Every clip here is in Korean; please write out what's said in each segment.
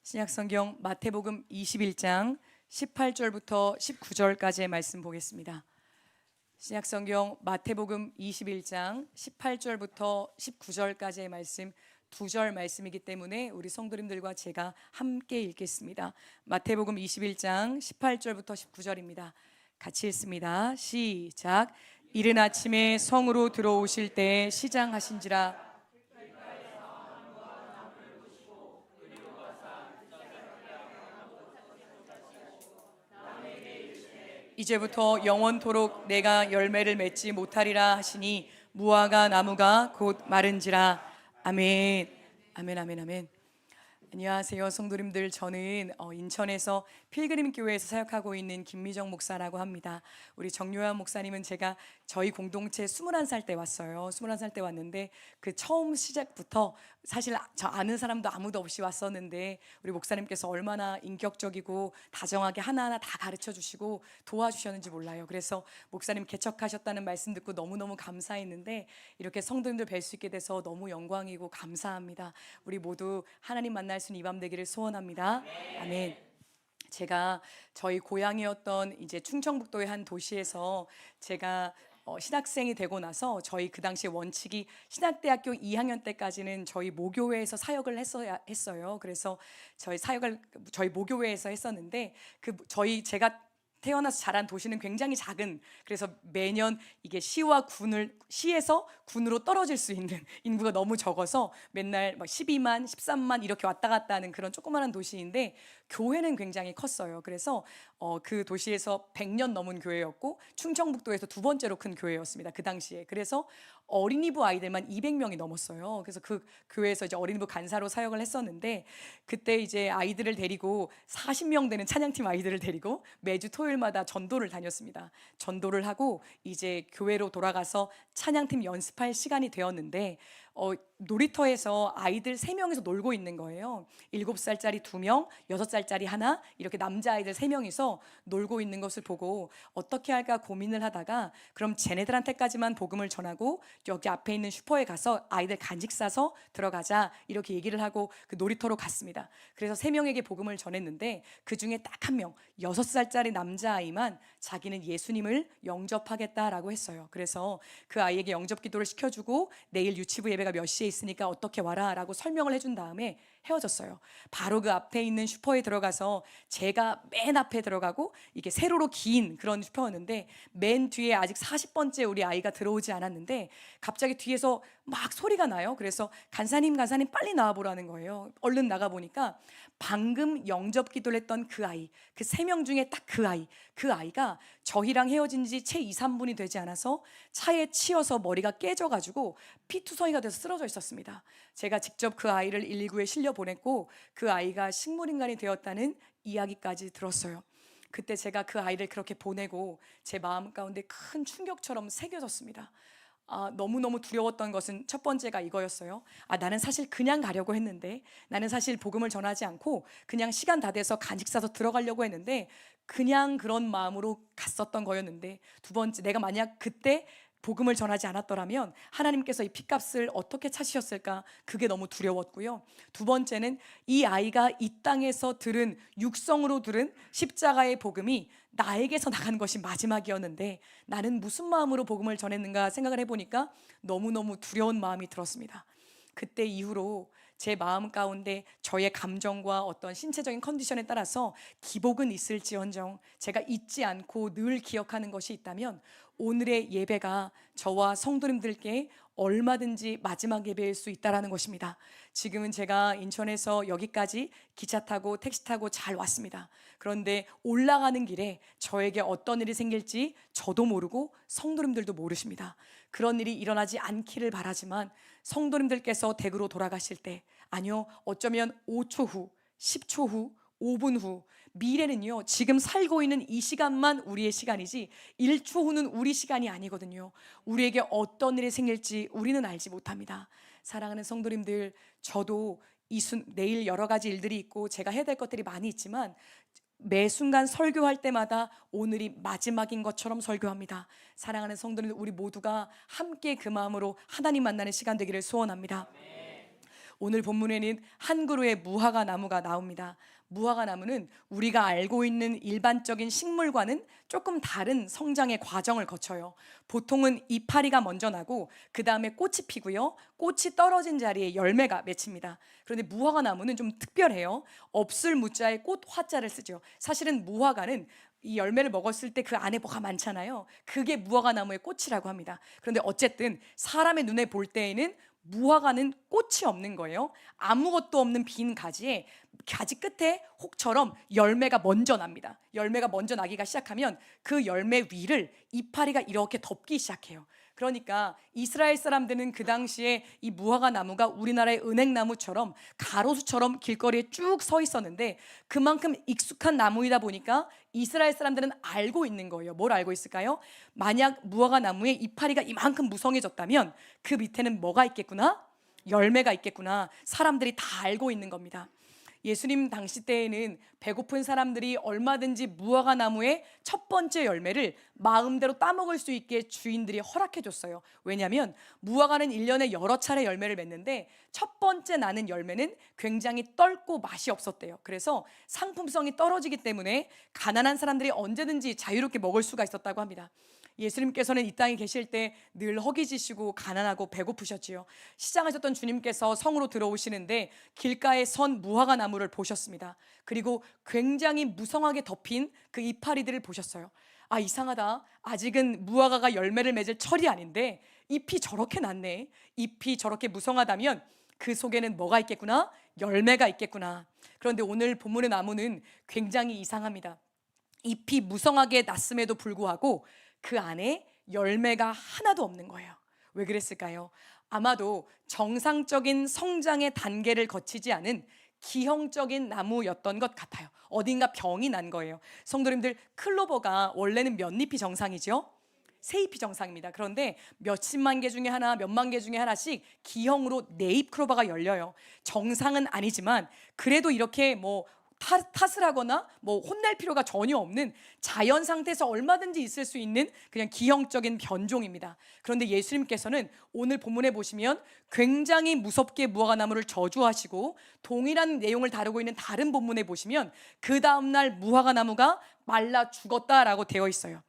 신약성경 마태복음 21장 18절부터 19절까지의 말씀 보겠습니다. 신약성경 마태복음 21장 18절부터 19절까지의 말씀 두 절 말씀이기 때문에 우리 성도님들과 제가 함께 읽겠습니다. 마태복음 21장 18절부터 19절입니다. 같이 읽습니다. 시작. 이른 아침에 성으로 들어오실 때 시장하신지라. 이제부터 영원토록 내가 열매를 맺지 못하리라 하시니 무화과 나무가 곧 마른지라. 아멘. 아멘. 아멘. 아멘. 안녕하세요 성도님들. 저는 인천에서 필그림 교회에서 사역하고 있는 김미정 목사라고 합니다. 우리 정요한 목사님은 제가 저희 공동체 21살 때 왔어요. 21살 때 왔는데 그 처음 시작부터 사실 저 아는 사람도 아무도 없이 왔었는데 우리 목사님께서 얼마나 인격적이고 다정하게 하나하나 다 가르쳐 주시고 도와주셨는지 몰라요. 그래서 목사님 개척하셨다는 말씀 듣고 너무너무 감사했는데 이렇게 성도님들 뵐 수 있게 돼서 너무 영광이고 감사합니다. 우리 모두 하나님 만날 수 있는 이 밤 되기를 소원합니다. 아멘. 제가 저희 고향이었던 이제 충청북도의 한 도시에서 제가 신학생이 되고 나서 저희 그 당시에 원칙이 신학대학교 2학년 때까지는 저희 모교회에서 사역을 했어요. 그래서 저희 모교회에서 했었는데 제가 태어나서 자란 도시는 굉장히 작은, 그래서 매년 이게 시에서 군으로 떨어질 수 있는 인구가 너무 적어서 맨날 막 12만, 13만 이렇게 왔다 갔다 하는 그런 조그마한 도시인데 교회는 굉장히 컸어요. 그래서 그 도시에서 100년 넘은 교회였고 충청북도에서 두 번째로 큰 교회였습니다. 그 당시에. 그래서 어린이부 아이들만 200명이 넘었어요. 그래서 그 교회에서 이제 어린이부 간사로 사역을 했었는데 그때 이제 아이들을 데리고 40명 되는 찬양팀 아이들을 데리고 매주 토요일마다 전도를 다녔습니다. 전도를 하고 이제 교회로 돌아가서 찬양팀 연습할 시간이 되었는데 놀이터에서 아이들 3명이서 놀고 있는 거예요. 7살짜리 2명, 6살짜리 하나, 이렇게 남자아이들 3명이서 놀고 있는 것을 보고 어떻게 할까 고민을 하다가 그럼 쟤네들한테까지만 복음을 전하고 여기 앞에 있는 슈퍼에 가서 아이들 간식 사서 들어가자, 이렇게 얘기를 하고 그 놀이터로 갔습니다. 그래서 3명에게 복음을 전했는데 그 중에 딱 한 명, 6살짜리 남자아이만 자기는 예수님을 영접하겠다라고 했어요. 그래서 그 아이에게 영접 기도를 시켜주고 내일 유치부 예배가 몇 시에 있으니까 어떻게 와라 라고 설명을 해준 다음에 헤어졌어요. 바로 그 앞에 있는 슈퍼에 들어가서 제가 맨 앞에 들어가고 이게 세로로 긴 그런 슈퍼였는데 맨 뒤에 아직 40번째 우리 아이가 들어오지 않았는데 갑자기 뒤에서 막 소리가 나요. 그래서 간사님 빨리 나와보라는 거예요. 얼른 나가보니까 방금 영접 기도를 했던 그 아이, 그 3명 중에 딱 그 아이가 저희랑 헤어진 지 채 2, 3분이 되지 않아서 차에 치여서 머리가 깨져가지고 피투성이가 돼서 쓰러져 있었습니다. 제가 직접 그 아이를 119에 실려보냈고 그 아이가 식물인간이 되었다는 이야기까지 들었어요. 그때 제가 그 아이를 그렇게 보내고 제 마음 가운데 큰 충격처럼 새겨졌습니다. 너무너무 두려웠던 것은 첫 번째가 이거였어요. 나는 사실 그냥 가려고 했는데, 나는 사실 복음을 전하지 않고 그냥 시간 다 돼서 간식 사서 들어가려고 했는데 그냥 그런 마음으로 갔었던 거였는데, 두 번째, 내가 만약 그때 복음을 전하지 않았더라면 하나님께서 이 핏값을 어떻게 찾으셨을까, 그게 너무 두려웠고요. 두 번째는 이 아이가 이 땅에서 들은, 육성으로 들은 십자가의 복음이 나에게서 나간 것이 마지막이었는데 나는 무슨 마음으로 복음을 전했는가 생각을 해보니까 너무너무 두려운 마음이 들었습니다. 그때 이후로 제 마음 가운데 저의 감정과 어떤 신체적인 컨디션에 따라서 기복은 있을지언정 제가 잊지 않고 늘 기억하는 것이 있다면 오늘의 예배가 저와 성도님들께 얼마든지 마지막 예배일 수 있다는 것입니다. 지금은 제가 인천에서 여기까지 기차 타고 택시 타고 잘 왔습니다. 그런데 올라가는 길에 저에게 어떤 일이 생길지 저도 모르고 성도님들도 모르십니다. 그런 일이 일어나지 않기를 바라지만 성도님들께서 댁으로 돌아가실 때, 아니요, 어쩌면 5초 후, 10초 후, 5분 후, 미래는요 지금 살고 있는 이 시간만 우리의 시간이지 1초 후는 우리 시간이 아니거든요. 우리에게 어떤 일이 생길지 우리는 알지 못합니다. 사랑하는 성도님들, 저도 내일 여러 가지 일들이 있고 제가 해야 될 것들이 많이 있지만 매 순간 설교할 때마다 오늘이 마지막인 것처럼 설교합니다. 사랑하는 성도님들, 우리 모두가 함께 그 마음으로 하나님 만나는 시간 되기를 소원합니다. 오늘 본문에는 한 그루의 무화과 나무가 나옵니다. 무화과 나무는 우리가 알고 있는 일반적인 식물과는 조금 다른 성장의 과정을 거쳐요. 보통은 이파리가 먼저 나고 그 다음에 꽃이 피고요. 꽃이 떨어진 자리에 열매가 맺힙니다. 그런데 무화과 나무는 좀 특별해요. 없을 무자에 꽃 화자를 쓰죠. 사실은 무화과는 이 열매를 먹었을 때 그 안에 뭐가 많잖아요. 그게 무화과 나무의 꽃이라고 합니다. 그런데 어쨌든 사람의 눈에 볼 때에는 무화과는 꽃이 없는 거예요. 아무것도 없는 빈 가지에 가지 끝에 혹처럼 열매가 먼저 납니다. 열매가 먼저 나기가 시작하면 그 열매 위를 이파리가 이렇게 덮기 시작해요. 그러니까 이스라엘 사람들은 그 당시에 이 무화과 나무가 우리나라의 은행나무처럼 가로수처럼 길거리에 쭉 서 있었는데 그만큼 익숙한 나무이다 보니까 이스라엘 사람들은 알고 있는 거예요. 뭘 알고 있을까요? 만약 무화과 나무에 이파리가 이만큼 무성해졌다면 그 밑에는 뭐가 있겠구나? 열매가 있겠구나. 사람들이 다 알고 있는 겁니다. 예수님 당시 때에는 배고픈 사람들이 얼마든지 무화과 나무의 첫 번째 열매를 마음대로 따먹을 수 있게 주인들이 허락해 줬어요. 왜냐하면 무화과는 1년에 여러 차례 열매를 맺는데 첫 번째 나는 열매는 굉장히 떫고 맛이 없었대요. 그래서 상품성이 떨어지기 때문에 가난한 사람들이 언제든지 자유롭게 먹을 수가 있었다고 합니다. 예수님께서는 이 땅에 계실 때 늘 허기지시고 가난하고 배고프셨지요. 시장하셨던 주님께서 성으로 들어오시는데 길가에 선 무화과 나무를 보셨습니다. 그리고 굉장히 무성하게 덮인 그 이파리들을 보셨어요. 아, 이상하다. 아직은 무화과가 열매를 맺을 철이 아닌데 잎이 저렇게 났네. 잎이 저렇게 무성하다면 그 속에는 뭐가 있겠구나? 열매가 있겠구나. 그런데 오늘 본문의 나무는 굉장히 이상합니다. 잎이 무성하게 났음에도 불구하고 그 안에 열매가 하나도 없는 거예요. 왜 그랬을까요? 아마도 정상적인 성장의 단계를 거치지 않은 기형적인 나무였던 것 같아요. 어딘가 병이 난 거예요. 성도님들, 클로버가 원래는 몇 잎이 정상이죠? 세 잎이 정상입니다. 그런데 몇십만 개 중에 하나, 몇만 개 중에 하나씩 기형으로 네 잎 클로버가 열려요. 정상은 아니지만 그래도 이렇게 탓을 하거나 혼낼 필요가 전혀 없는 자연 상태에서 얼마든지 있을 수 있는 그냥 기형적인 변종입니다. 그런데 예수님께서는 오늘 본문에 보시면 굉장히 무섭게 무화과 나무를 저주하시고 동일한 내용을 다루고 있는 다른 본문에 보시면 그 다음날 무화과 나무가 말라 죽었다라고 되어 있어요.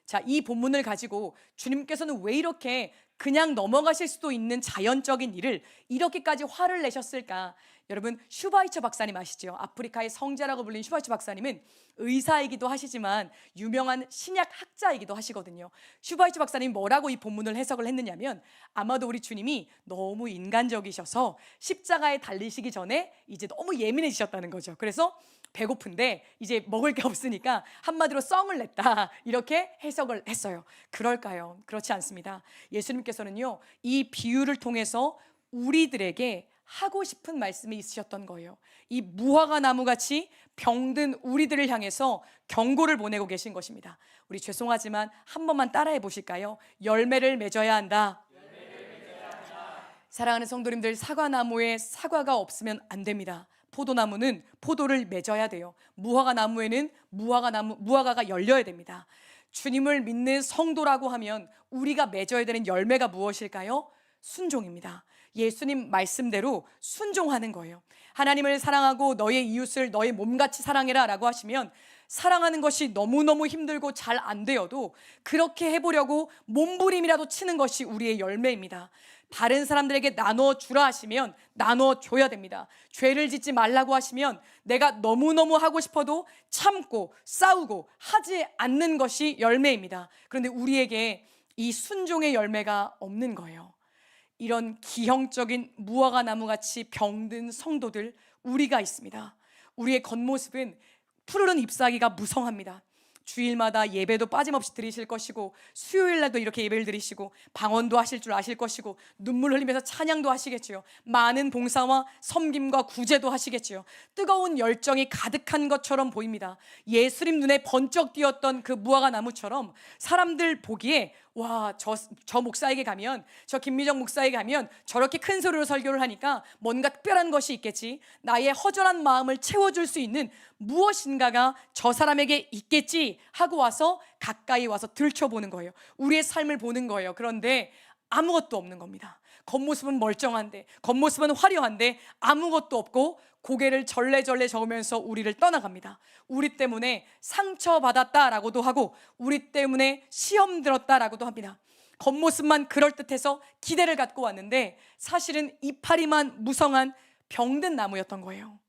자, 이 본문을 가지고 주님께서는 왜 이렇게 그냥 넘어가실 수도 있는 자연적인 일을 이렇게까지 화를 내셨을까? 여러분, 슈바이처 박사님 아시죠? 아프리카의 성자라고 불린 슈바이처 박사님은 의사이기도 하시지만 유명한 신약 학자이기도 하시거든요. 슈바이처 박사님이 뭐라고 이 본문을 해석을 했느냐면 아마도 우리 주님이 너무 인간적이셔서 십자가에 달리시기 전에 이제 너무 예민해지셨다는 거죠. 그래서 배고픈데 이제 먹을 게 없으니까 한마디로 썽을 냈다, 이렇게 해석을 했어요. 그럴까요? 그렇지 않습니다. 예수님께서는요, 이 비유를 통해서 우리들에게 하고 싶은 말씀이 있으셨던 거예요. 이 무화과 나무같이 병든 우리들을 향해서 경고를 보내고 계신 것입니다. 우리 죄송하지만 한 번만 따라해 보실까요? 열매를 맺어야 한다. 사랑하는 성도님들, 사과나무에 사과가 없으면 안 됩니다. 포도나무는 포도를 맺어야 돼요. 무화과 나무에는 무화과가 열려야 됩니다. 주님을 믿는 성도라고 하면 우리가 맺어야 되는 열매가 무엇일까요? 순종입니다. 예수님 말씀대로 순종하는 거예요. 하나님을 사랑하고 너의 이웃을 너의 몸같이 사랑해라 라고 하시면 사랑하는 것이 너무너무 힘들고 잘 안 되어도 그렇게 해보려고 몸부림이라도 치는 것이 우리의 열매입니다. 다른 사람들에게 나눠주라 하시면 나눠줘야 됩니다. 죄를 짓지 말라고 하시면 내가 너무너무 하고 싶어도 참고 싸우고 하지 않는 것이 열매입니다. 그런데 우리에게 이 순종의 열매가 없는 거예요. 이런 기형적인 무화과 나무같이 병든 성도들 우리가 있습니다. 우리의 겉모습은 푸르른 잎사귀가 무성합니다. 주일마다 예배도 빠짐없이 드리실 것이고 수요일날도 이렇게 예배를 드리시고 방언도 하실 줄 아실 것이고 눈물 흘리면서 찬양도 하시겠지요. 많은 봉사와 섬김과 구제도 하시겠지요. 뜨거운 열정이 가득한 것처럼 보입니다. 예수님 눈에 번쩍 띄었던 그 무화과 나무처럼 사람들 보기에 와, 저 목사에게 가면, 저 김미정 목사에게 가면 저렇게 큰 소리로 설교를 하니까 뭔가 특별한 것이 있겠지, 나의 허전한 마음을 채워줄 수 있는 무엇인가가 저 사람에게 있겠지 하고 와서 가까이 와서 들춰보는 거예요. 우리의 삶을 보는 거예요. 그런데 아무것도 없는 겁니다. 겉모습은 멀쩡한데, 겉모습은 화려한데 아무것도 없고 고개를 절레절레 저으면서 우리를 떠나갑니다. 우리 때문에 상처받았다라고도 하고 우리 때문에 시험 들었다라고도 합니다. 겉모습만 그럴듯해서 기대를 갖고 왔는데 사실은 이파리만 무성한 병든 나무였던 거예요.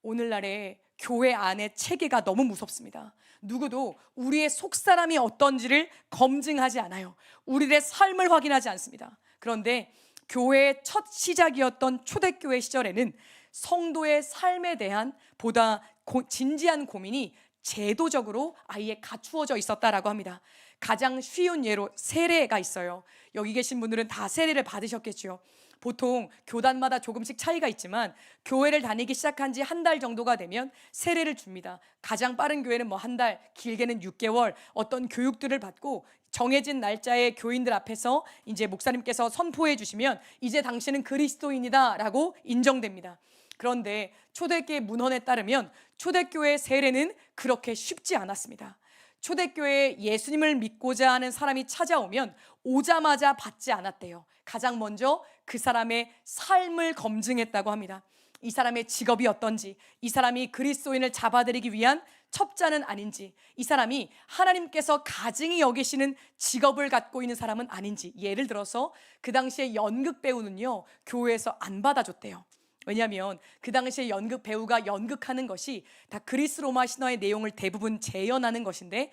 오늘날의 교회 안의 체계가 너무 무섭습니다. 누구도 우리의 속사람이 어떤지를 검증하지 않아요. 우리의 삶을 확인하지 않습니다. 그런데 교회의 첫 시작이었던 초대교회 시절에는 성도의 삶에 대한 보다 진지한 고민이 제도적으로 아예 갖추어져 있었다라고 합니다. 가장 쉬운 예로 세례가 있어요. 여기 계신 분들은 다 세례를 받으셨겠죠. 보통 교단마다 조금씩 차이가 있지만 교회를 다니기 시작한 지 한 달 정도가 되면 세례를 줍니다. 가장 빠른 교회는 뭐 한 달, 길게는 6개월 어떤 교육들을 받고 정해진 날짜에 교인들 앞에서 이제 목사님께서 선포해 주시면 이제 당신은 그리스도인이다라고 인정됩니다. 그런데 초대교회 문헌에 따르면 초대교회 세례는 그렇게 쉽지 않았습니다. 초대교회에 예수님을 믿고자 하는 사람이 찾아오면 오자마자 받지 않았대요. 가장 먼저 그 사람의 삶을 검증했다고 합니다. 이 사람의 직업이 어떤지, 이 사람이 그리스도인을 잡아들이기 위한 첩자는 아닌지, 이 사람이 하나님께서 가증히 여기시는 직업을 갖고 있는 사람은 아닌지. 예를 들어서 그 당시에 연극 배우는요, 교회에서 안 받아줬대요. 왜냐하면 그 당시에 연극 배우가 연극하는 것이 다 그리스 로마 신화의 내용을 대부분 재현하는 것인데,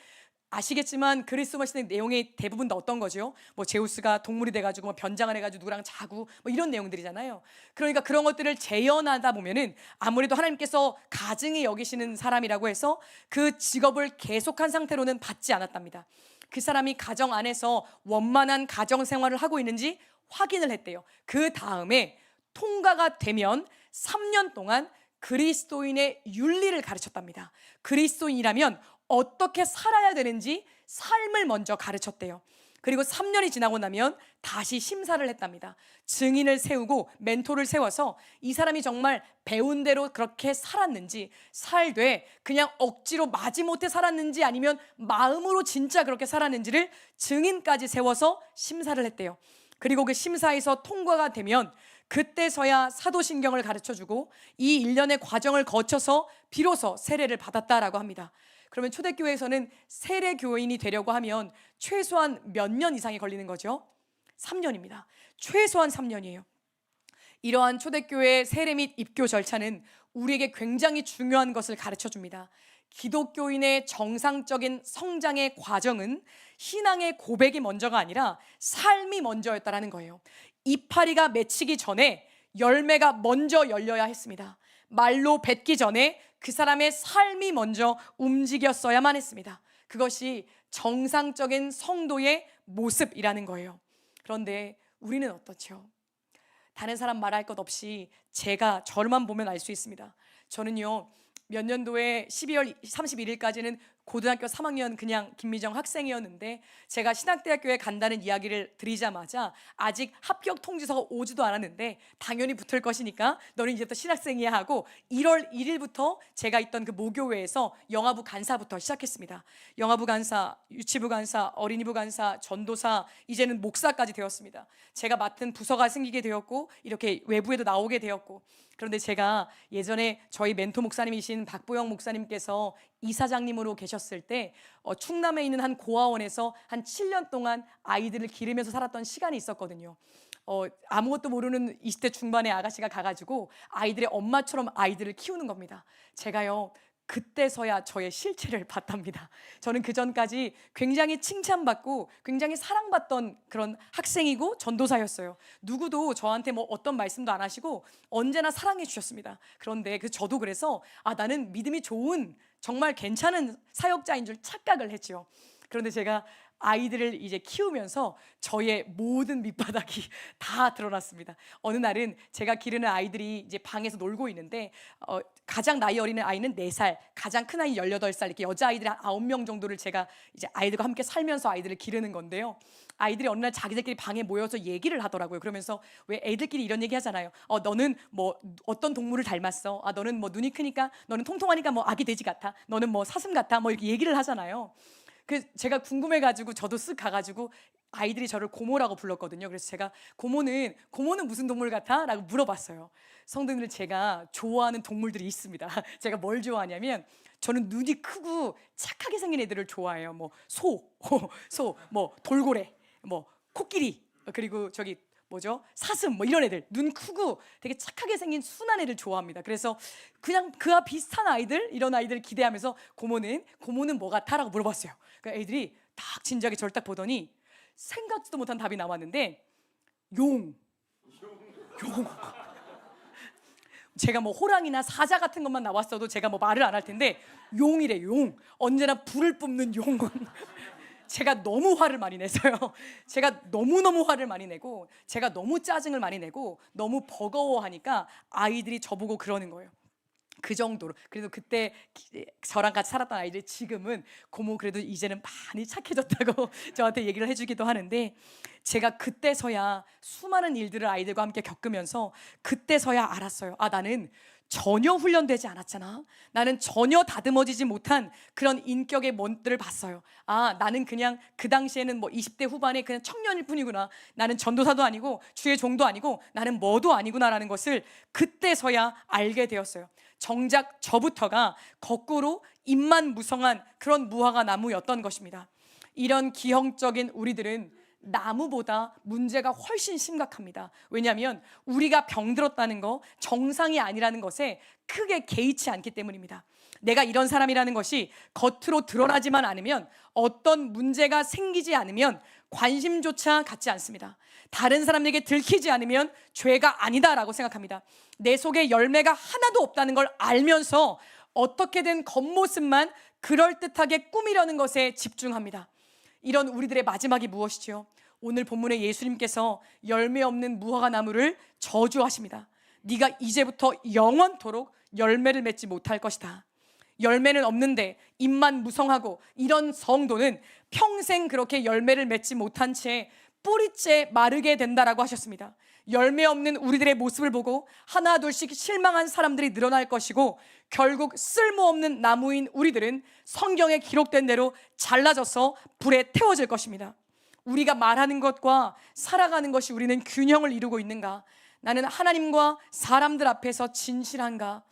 아시겠지만 그리스 로마 신화의 내용이 대부분 다 어떤 거죠? 뭐 제우스가 동물이 돼가지고 뭐 변장을 해가지고 누구랑 자고 뭐 이런 내용들이잖아요. 그러니까 그런 것들을 재현하다 보면은 아무래도 하나님께서 가증히 여기시는 사람이라고 해서 그 직업을 계속한 상태로는 받지 않았답니다. 그 사람이 가정 안에서 원만한 가정 생활을 하고 있는지 확인을 했대요. 그 다음에 통과가 되면 3년 동안 그리스도인의 윤리를 가르쳤답니다. 그리스도인이라면 어떻게 살아야 되는지 삶을 먼저 가르쳤대요. 그리고 3년이 지나고 나면 다시 심사를 했답니다. 증인을 세우고 멘토를 세워서 이 사람이 정말 배운 대로 그렇게 살았는지, 살되 그냥 억지로 마지못해 살았는지 아니면 마음으로 진짜 그렇게 살았는지를 증인까지 세워서 심사를 했대요. 그리고 그 심사에서 통과가 되면 그때서야 사도신경을 가르쳐주고 이 일련의 과정을 거쳐서 비로소 세례를 받았다라고 합니다. 그러면 초대교회에서는 세례교인이 되려고 하면 최소한 몇 년 이상이 걸리는 거죠? 3년입니다. 최소한 3년이에요. 이러한 초대교회의 세례 및 입교 절차는 우리에게 굉장히 중요한 것을 가르쳐줍니다. 기독교인의 정상적인 성장의 과정은 신앙의 고백이 먼저가 아니라 삶이 먼저였다라는 거예요. 이파리가 맺히기 전에 열매가 먼저 열려야 했습니다. 말로 뱉기 전에 그 사람의 삶이 먼저 움직였어야만 했습니다. 그것이 정상적인 성도의 모습이라는 거예요. 그런데 우리는 어떻죠? 다른 사람 말할 것 없이 제가 저만 보면 알 수 있습니다. 저는요, 몇 년도에 12월 31일까지는 고등학교 3학년 그냥 김미정 학생이었는데, 제가 신학대학교에 간다는 이야기를 드리자마자 아직 합격 통지서가 오지도 않았는데 당연히 붙을 것이니까 너는 이제부터 신학생이야 하고 1월 1일부터 제가 있던 그 모교회에서 영아부 간사부터 시작했습니다. 영아부 간사, 유치부 간사, 어린이부 간사, 전도사, 이제는 목사까지 되었습니다. 제가 맡은 부서가 생기게 되었고 이렇게 외부에도 나오게 되었고, 그런데 제가 예전에 저희 멘토 목사님이신 박보영 목사님께서 이사장님으로 계셨을 때 충남에 있는 한 고아원에서 한 7년 동안 아이들을 기르면서 살았던 시간이 있었거든요. 아무것도 모르는 20대 중반의 아가씨가 가가지고 아이들의 엄마처럼 아이들을 키우는 겁니다. 제가요, 그때서야 저의 실체를 봤답니다. 저는 그 전까지 굉장히 칭찬받고 굉장히 사랑받던 그런 학생이고 전도사였어요. 누구도 저한테 뭐 어떤 말씀도 안 하시고 언제나 사랑해 주셨습니다. 그런데 저도 그래서 나는 믿음이 좋은 정말 괜찮은 사역자인 줄 착각을 했죠. 그런데 제가 아이들을 이제 키우면서 저의 모든 밑바닥이 다 드러났습니다. 어느 날은 제가 기르는 아이들이 이제 방에서 놀고 있는데 가장 나이 어린 아이는 4살, 가장 큰 아이 18살, 이렇게 여자아이들이 한 9명 정도를 제가 이제 아이들과 함께 살면서 아이들을 기르는 건데요. 아이들이 어느 날 자기들끼리 방에 모여서 얘기를 하더라고요. 그러면서 왜 애들끼리 이런 얘기 하잖아요. 너는 뭐 어떤 동물을 닮았어? 너는 뭐 눈이 크니까, 너는 통통하니까 뭐 아기 돼지 같아. 너는 뭐 사슴 같아. 뭐 이렇게 얘기를 하잖아요. 제가 궁금해가지고 저도 쓱 가가지고 아이들이 저를 고모라고 불렀거든요. 그래서 제가 고모는 무슨 동물 같아? 라고 물어봤어요. 성도님들, 제가 좋아하는 동물들이 있습니다. 제가 뭘 좋아하냐면 저는 눈이 크고 착하게 생긴 애들을 좋아해요. 뭐 뭐 돌고래, 뭐 코끼리, 그리고 저기 뭐죠? 사슴, 뭐 이런 애들, 눈 크고 되게 착하게 생긴 순한 애들 좋아합니다. 그래서 그냥 그와 비슷한 아이들, 이런 아이들을 기대하면서 고모는 뭐 같아? 라고 물어봤어요. 그러니까 애들이 딱 진지하게 저를 딱 보더니 생각지도 못한 답이 나왔는데 용. 제가 뭐 호랑이나 사자 같은 것만 나왔어도 제가 뭐 말을 안 할 텐데 용이래. 용. 언제나 불을 뿜는 용. 제가 너무 화를 많이 내서요. 제가 너무너무 화를 많이 내고, 제가 너무 짜증을 많이 내고, 너무 버거워하니까 아이들이 저보고 그러는 거예요. 그 정도로. 그래도 그때 저랑 같이 살았던 아이들이 지금은 고모 그래도 이제는 많이 착해졌다고 저한테 얘기를 해주기도 하는데, 제가 그때서야 수많은 일들을 아이들과 함께 겪으면서 그때서야 알았어요. 아, 나는 전혀 훈련되지 않았잖아. 나는 전혀 다듬어지지 못한 그런 인격의 면들을 봤어요. 아, 나는 그냥 그 당시에는 뭐 20대 후반에 그냥 청년일 뿐이구나. 나는 전도사도 아니고 주의 종도 아니고 나는 뭐도 아니구나라는 것을 그때서야 알게 되었어요. 정작 저부터가 거꾸로 입만 무성한 그런 무화과 나무였던 것입니다. 이런 기형적인 우리들은 나무보다 문제가 훨씬 심각합니다. 왜냐하면 우리가 병들었다는 거, 정상이 아니라는 것에 크게 개의치 않기 때문입니다. 내가 이런 사람이라는 것이 겉으로 드러나지만 않으면, 어떤 문제가 생기지 않으면 관심조차 갖지 않습니다. 다른 사람에게 들키지 않으면 죄가 아니다라고 생각합니다. 내 속에 열매가 하나도 없다는 걸 알면서 어떻게든 겉모습만 그럴듯하게 꾸미려는 것에 집중합니다. 이런 우리들의 마지막이 무엇이지요? 오늘 본문에 예수님께서 열매 없는 무화과 나무를 저주하십니다. 네가 이제부터 영원토록 열매를 맺지 못할 것이다. 열매는 없는데 입만 무성하고 이런 성도는 평생 그렇게 열매를 맺지 못한 채 뿌리째 마르게 된다라고 하셨습니다. 열매 없는 우리들의 모습을 보고 하나 둘씩 실망한 사람들이 늘어날 것이고, 결국 쓸모없는 나무인 우리들은 성경에 기록된 대로 잘라져서 불에 태워질 것입니다. 우리가 말하는 것과 살아가는 것이 우리는 균형을 이루고 있는가? 나는 하나님과 사람들 앞에서 진실한가?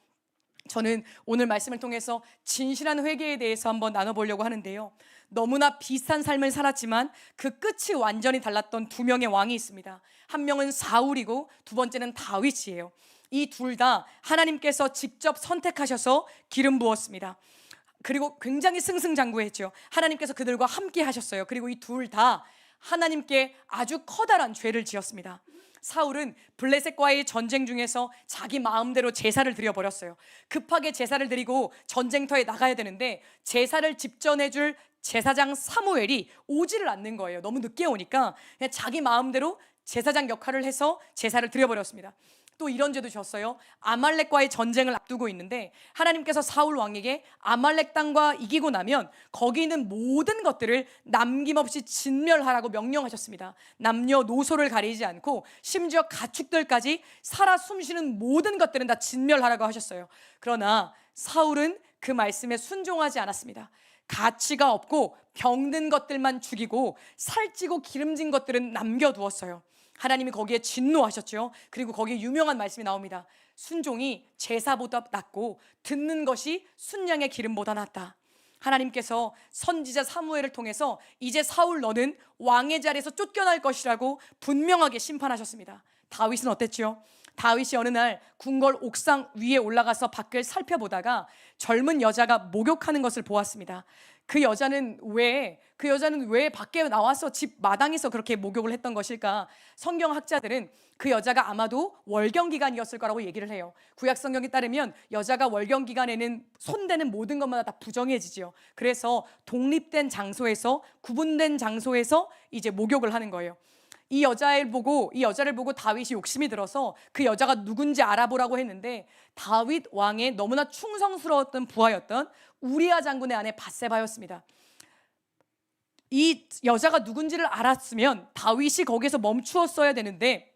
저는 오늘 말씀을 통해서 진실한 회개에 대해서 한번 나눠보려고 하는데요. 너무나 비슷한 삶을 살았지만 그 끝이 완전히 달랐던 두 명의 왕이 있습니다. 한 명은 사울이고 두 번째는 다윗이에요. 이 둘 다 하나님께서 직접 선택하셔서 기름 부었습니다. 그리고 굉장히 승승장구했죠. 하나님께서 그들과 함께 하셨어요. 그리고 이 둘 다 하나님께 아주 커다란 죄를 지었습니다. 사울은 블레셋과의 전쟁 중에서 자기 마음대로 제사를 드려버렸어요. 급하게 제사를 드리고 전쟁터에 나가야 되는데 제사를 집전해줄 제사장 사무엘이 오지를 않는 거예요. 너무 늦게 오니까 그냥 자기 마음대로 제사장 역할을 해서 제사를 드려버렸습니다. 또 이런 죄도 졌어요. 아말렉과의 전쟁을 앞두고 있는데 하나님께서 사울 왕에게 아말렉 땅과 이기고 나면 거기 있는 모든 것들을 남김없이 진멸하라고 명령하셨습니다. 남녀노소를 가리지 않고 심지어 가축들까지 살아 숨쉬는 모든 것들은 다 진멸하라고 하셨어요. 그러나 사울은 그 말씀에 순종하지 않았습니다. 가치가 없고 병든 것들만 죽이고 살찌고 기름진 것들은 남겨두었어요. 하나님이 거기에 진노하셨죠. 그리고 거기에 유명한 말씀이 나옵니다. 순종이 제사보다 낫고 듣는 것이 순양의 기름보다 낫다. 하나님께서 선지자 사무엘을 통해서 이제 사울 너는 왕의 자리에서 쫓겨날 것이라고 분명하게 심판하셨습니다. 다윗은 어땠죠? 다윗이 어느 날 궁궐 옥상 위에 올라가서 밖을 살펴보다가 젊은 여자가 목욕하는 것을 보았습니다. 그 여자는 왜 밖에 나와서 집 마당에서 그렇게 목욕을 했던 것일까? 성경학자들은 그 여자가 아마도 월경기간이었을 거라고 얘기를 해요. 구약 성경에 따르면 여자가 월경기간에는 손대는 모든 것마다 다 부정해지죠. 그래서 독립된 장소에서, 구분된 장소에서 이제 목욕을 하는 거예요. 이 여자를 보고 다윗이 욕심이 들어서 그 여자가 누군지 알아보라고 했는데, 다윗 왕의 너무나 충성스러웠던 부하였던 우리아 장군의 아내 밧세바였습니다. 이 여자가 누군지를 알았으면 다윗이 거기서 멈추었어야 되는데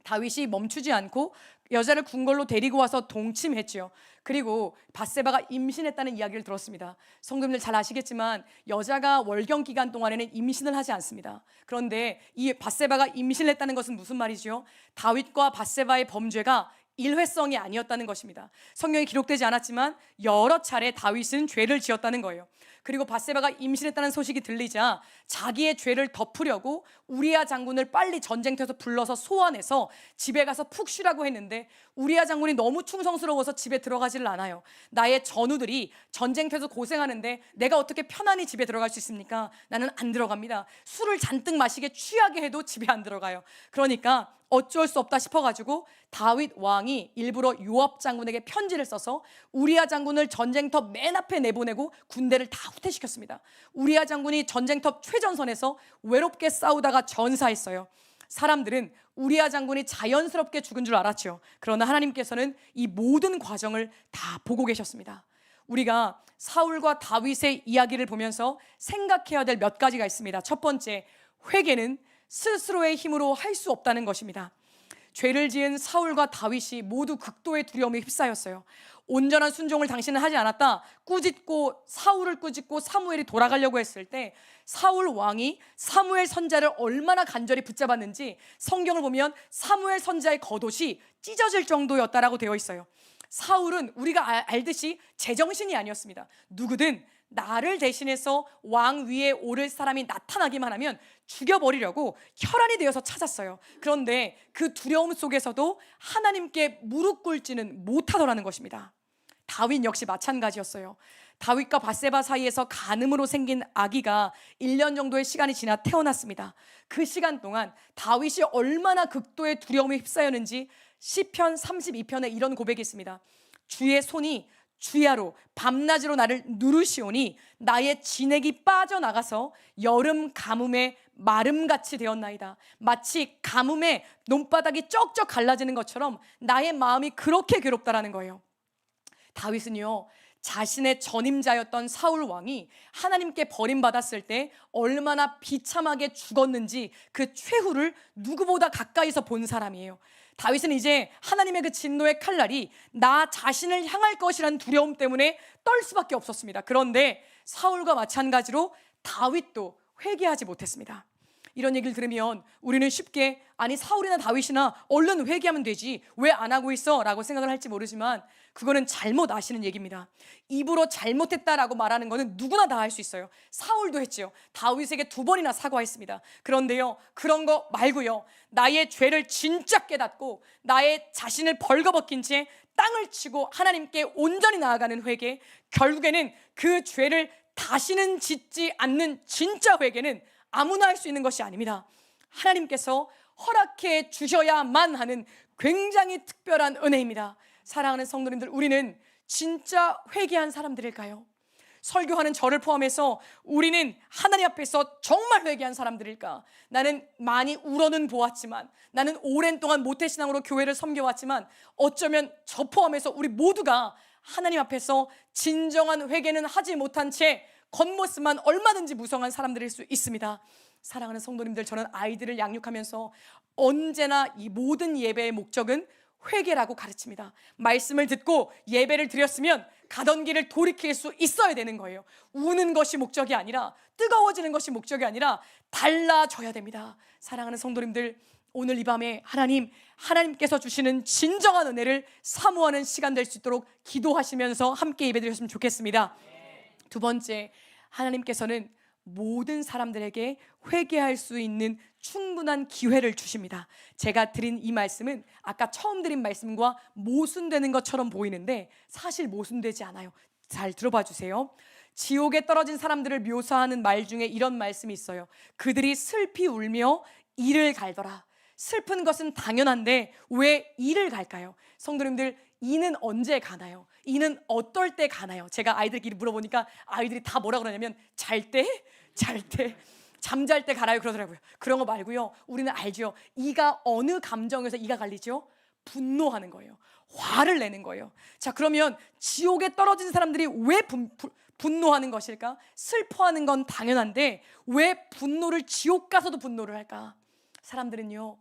다윗이 멈추지 않고 여자를 궁궐로 데리고 와서 동침했죠. 그리고 밧세바가 임신했다는 이야기를 들었습니다. 성도님들 잘 아시겠지만 여자가 월경 기간 동안에는 임신을 하지 않습니다. 그런데 이 밧세바가 임신을 했다는 것은 무슨 말이죠? 다윗과 밧세바의 범죄가 일회성이 아니었다는 것입니다. 성경에 기록되지 않았지만 여러 차례 다윗은 죄를 지었다는 거예요. 그리고 밧세바가 임신했다는 소식이 들리자 자기의 죄를 덮으려고 우리야 장군을 빨리 전쟁터에서 불러서 소환해서 집에 가서 푹 쉬라고 했는데 우리야 장군이 너무 충성스러워서 집에 들어가지를 않아요. 나의 전우들이 전쟁터에서 고생하는데 내가 어떻게 편안히 집에 들어갈 수 있습니까? 나는 안 들어갑니다. 술을 잔뜩 마시게 취하게 해도 집에 안 들어가요. 그러니까 어쩔 수 없다 싶어가지고 다윗 왕이 일부러 요압 장군에게 편지를 써서 우리야 장군을 전쟁터 맨 앞에 내보내고 군대를 다 후퇴시켰습니다. 우리야 장군이 전쟁터 최전선에서 외롭게 싸우다가 전사했어요. 사람들은 우리야 장군이 자연스럽게 죽은 줄 알았죠. 그러나 하나님께서는 이 모든 과정을 다 보고 계셨습니다. 우리가 사울과 다윗의 이야기를 보면서 생각해야 될 몇 가지가 있습니다. 첫 번째, 회개는 스스로의 힘으로 할 수 없다는 것입니다. 죄를 지은 사울과 다윗이 모두 극도의 두려움에 휩싸였어요. 온전한 순종을 당신은 하지 않았다. 사울을 꾸짖고 사무엘이 돌아가려고 했을 때 사울 왕이 사무엘 선자를 얼마나 간절히 붙잡았는지 성경을 보면 사무엘 선자의 겉옷이 찢어질 정도였다라고 되어 있어요. 사울은 우리가 알듯이 제정신이 아니었습니다. 누구든 나를 대신해서 왕 위에 오를 사람이 나타나기만 하면 죽여버리려고 혈안이 되어서 찾았어요. 그런데 그 두려움 속에서도 하나님께 무릎 꿇지는 못하더라는 것입니다. 다윗 역시 마찬가지였어요. 다윗과 밧세바 사이에서 간음으로 생긴 아기가 1년 정도의 시간이 지나 태어났습니다. 그 시간 동안 다윗이 얼마나 극도의 두려움에 휩싸였는지 시편 32편에 이런 고백이 있습니다. 주의 손이 주야로 밤낮으로 나를 누르시오니 나의 진액이 빠져나가서 여름 가뭄에 마름같이 되었나이다. 마치 가뭄에 논바닥이 쩍쩍 갈라지는 것처럼 나의 마음이 그렇게 괴롭다라는 거예요. 다윗은요, 자신의 전임자였던 사울 왕이 하나님께 버림받았을 때 얼마나 비참하게 죽었는지 그 최후를 누구보다 가까이서 본 사람이에요. 다윗은 이제 하나님의 그 진노의 칼날이 나 자신을 향할 것이라는 두려움 때문에 떨 수밖에 없었습니다. 그런데 사울과 마찬가지로 다윗도 회개하지 못했습니다. 이런 얘기를 들으면 우리는 쉽게 아니 사울이나 다윗이나 얼른 회개하면 되지 왜 안 하고 있어? 라고 생각을 할지 모르지만 그거는 잘못 아시는 얘기입니다. 입으로 잘못했다라고 말하는 거는 누구나 다 할 수 있어요. 사울도 했죠. 다윗에게 2번이나 사과했습니다. 그런데요, 그런 거 말고요, 나의 죄를 진짜 깨닫고 나의 자신을 벌거벗긴 채 땅을 치고 하나님께 온전히 나아가는 회개, 결국에는 그 죄를 다시는 짓지 않는 진짜 회개는 아무나 할 수 있는 것이 아닙니다. 하나님께서 허락해 주셔야만 하는 굉장히 특별한 은혜입니다. 사랑하는 성도님들, 우리는 진짜 회개한 사람들일까요? 설교하는 저를 포함해서 우리는 하나님 앞에서 정말 회개한 사람들일까? 나는 많이 울어는 보았지만, 나는 오랜 동안 모태신앙으로 교회를 섬겨왔지만 어쩌면 저 포함해서 우리 모두가 하나님 앞에서 진정한 회개는 하지 못한 채 겉모습만 얼마든지 무성한 사람들일 수 있습니다. 사랑하는 성도님들, 저는 아이들을 양육하면서 언제나 이 모든 예배의 목적은 회개라고 가르칩니다. 말씀을 듣고 예배를 드렸으면 가던 길을 돌이킬 수 있어야 되는 거예요. 우는 것이 목적이 아니라, 뜨거워지는 것이 목적이 아니라 달라져야 됩니다. 사랑하는 성도님들, 오늘 이 밤에 하나님께서 주시는 진정한 은혜를 사모하는 시간 될 수 있도록 기도하시면서 함께 예배드렸으면 좋겠습니다. 두 번째, 하나님께서는 모든 사람들에게 회개할 수 있는 충분한 기회를 주십니다. 제가 드린 이 말씀은 아까 처음 드린 말씀과 모순되는 것처럼 보이는데 사실 모순되지 않아요. 잘 들어봐 주세요. 지옥에 떨어진 사람들을 묘사하는 말 중에 이런 말씀이 있어요. 그들이 슬피 울며 이를 갈더라. 슬픈 것은 당연한데 왜 이를 갈까요? 성도님들, 이는 언제 가나요? 이는 어떨 때 가나요? 제가 아이들끼리 물어보니까 아이들이 다 뭐라 그러냐면 잘 때, 잠잘 때 가라요 그러더라고요. 그런 거 말고요, 우리는 알죠. 이가 어느 감정에서 이가 갈리죠? 분노하는 거예요. 화를 내는 거예요. 자, 그러면 지옥에 떨어진 사람들이 왜 분노하는 것일까? 슬퍼하는 건 당연한데 왜 분노를, 지옥 가서도 분노를 할까? 사람들은요,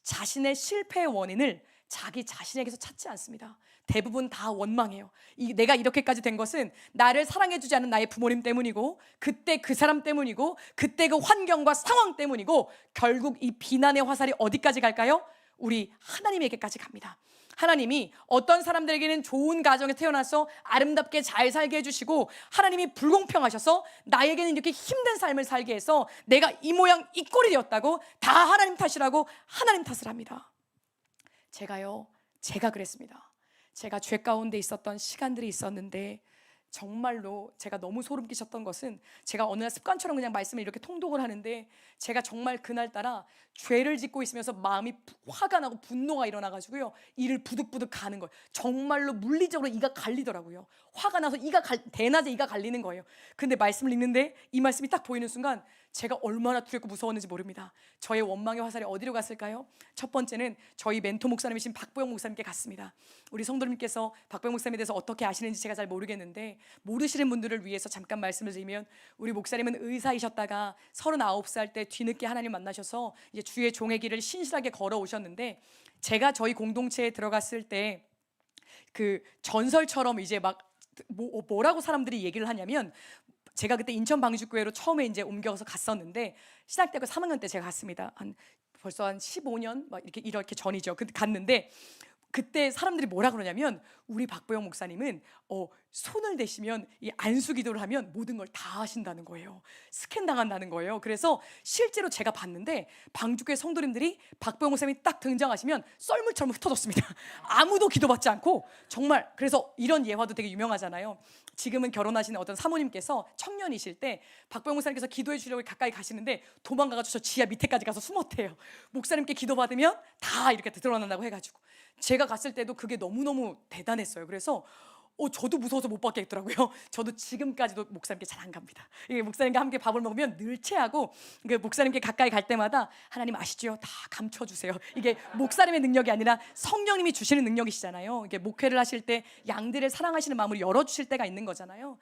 자신의 실패의 원인을 자기 자신에게서 찾지 않습니다. 대부분 다 원망해요. 내가 이렇게까지 된 것은 나를 사랑해주지 않은 나의 부모님 때문이고, 그때 그 사람 때문이고, 그때 그 환경과 상황 때문이고, 결국 이 비난의 화살이 어디까지 갈까요? 우리 하나님에게까지 갑니다. 하나님이 어떤 사람들에게는 좋은 가정에 태어나서 아름답게 잘 살게 해주시고, 하나님이 불공평하셔서 나에게는 이렇게 힘든 삶을 살게 해서 내가 이 모양 이 꼴이 되었다고 다 하나님 탓이라고 하나님 탓을 합니다. 제가 그랬습니다. 제가 죄 가운데 있었던 시간들이 있었는데, 정말로 제가 너무 소름 끼쳤던 것은, 제가 어느 날 습관처럼 그냥 말씀을 이렇게 통독을 하는데, 제가 정말 그날따라 죄를 짓고 있으면서 마음이 화가 나고 분노가 일어나가지고요, 이를 부득부득 가는 거예요. 정말로 물리적으로 이가 갈리더라고요. 화가 나서 대낮에 이가 갈리는 거예요. 근데 말씀을 읽는데 이 말씀이 딱 보이는 순간 제가 얼마나 두렵고 무서웠는지 모릅니다. 저의 원망의 화살이 어디로 갔을까요? 첫 번째는 저희 멘토 목사님이신 박보영 목사님께 갔습니다. 우리 성도님께서 박보영 목사님에 대해서 어떻게 아시는지 제가 잘 모르겠는데, 모르시는 분들을 위해서 잠깐 말씀을 드리면, 우리 목사님은 의사이셨다가 39살 때 뒤늦게 하나님 만나셔서 이제 주의 종의 길을 신실하게 걸어오셨는데, 제가 저희 공동체에 들어갔을 때 그 전설처럼 이제 막 뭐라고 사람들이 얘기를 하냐면, 제가 그때 인천 방주교회로 처음에 이제 옮겨서 갔었는데, 신학대학교 3학년 때 제가 갔습니다. 벌써 한 15년 막 이렇게 전이죠. 갔는데 그때 사람들이 뭐라 그러냐면, 우리 박보영 목사님은 손을 대시면 이 안수 기도를 하면 모든 걸 다 하신다는 거예요. 스캔 당한다는 거예요. 그래서 실제로 제가 봤는데, 방주교회 성도님들이 박보영 목사님이 딱 등장하시면 썰물처럼 흩어졌습니다. 아무도 기도받지 않고. 정말 그래서 이런 예화도 되게 유명하잖아요. 지금은 결혼하신 어떤 사모님께서 청년이실 때 박보영 목사님께서 기도해 주려고 가까이 가시는데 도망가가지고 저 지하 밑에까지 가서 숨었대요. 목사님께 기도받으면 다 이렇게 드러난다고 해가지고. 제가 갔을 때도 그게 너무너무 대단했어요. 그래서 저도 무서워서 못 받겠더라고요. 저도 지금까지도 목사님께 잘 안 갑니다. 목사님과 함께 밥을 먹으면 늘 체하고, 목사님께 가까이 갈 때마다 하나님 아시죠? 다 감춰주세요. 이게 목사님의 능력이 아니라 성령님이 주시는 능력이시잖아요. 이게 목회를 하실 때 양들을 사랑하시는 마음으로 열어주실 때가 있는 거잖아요.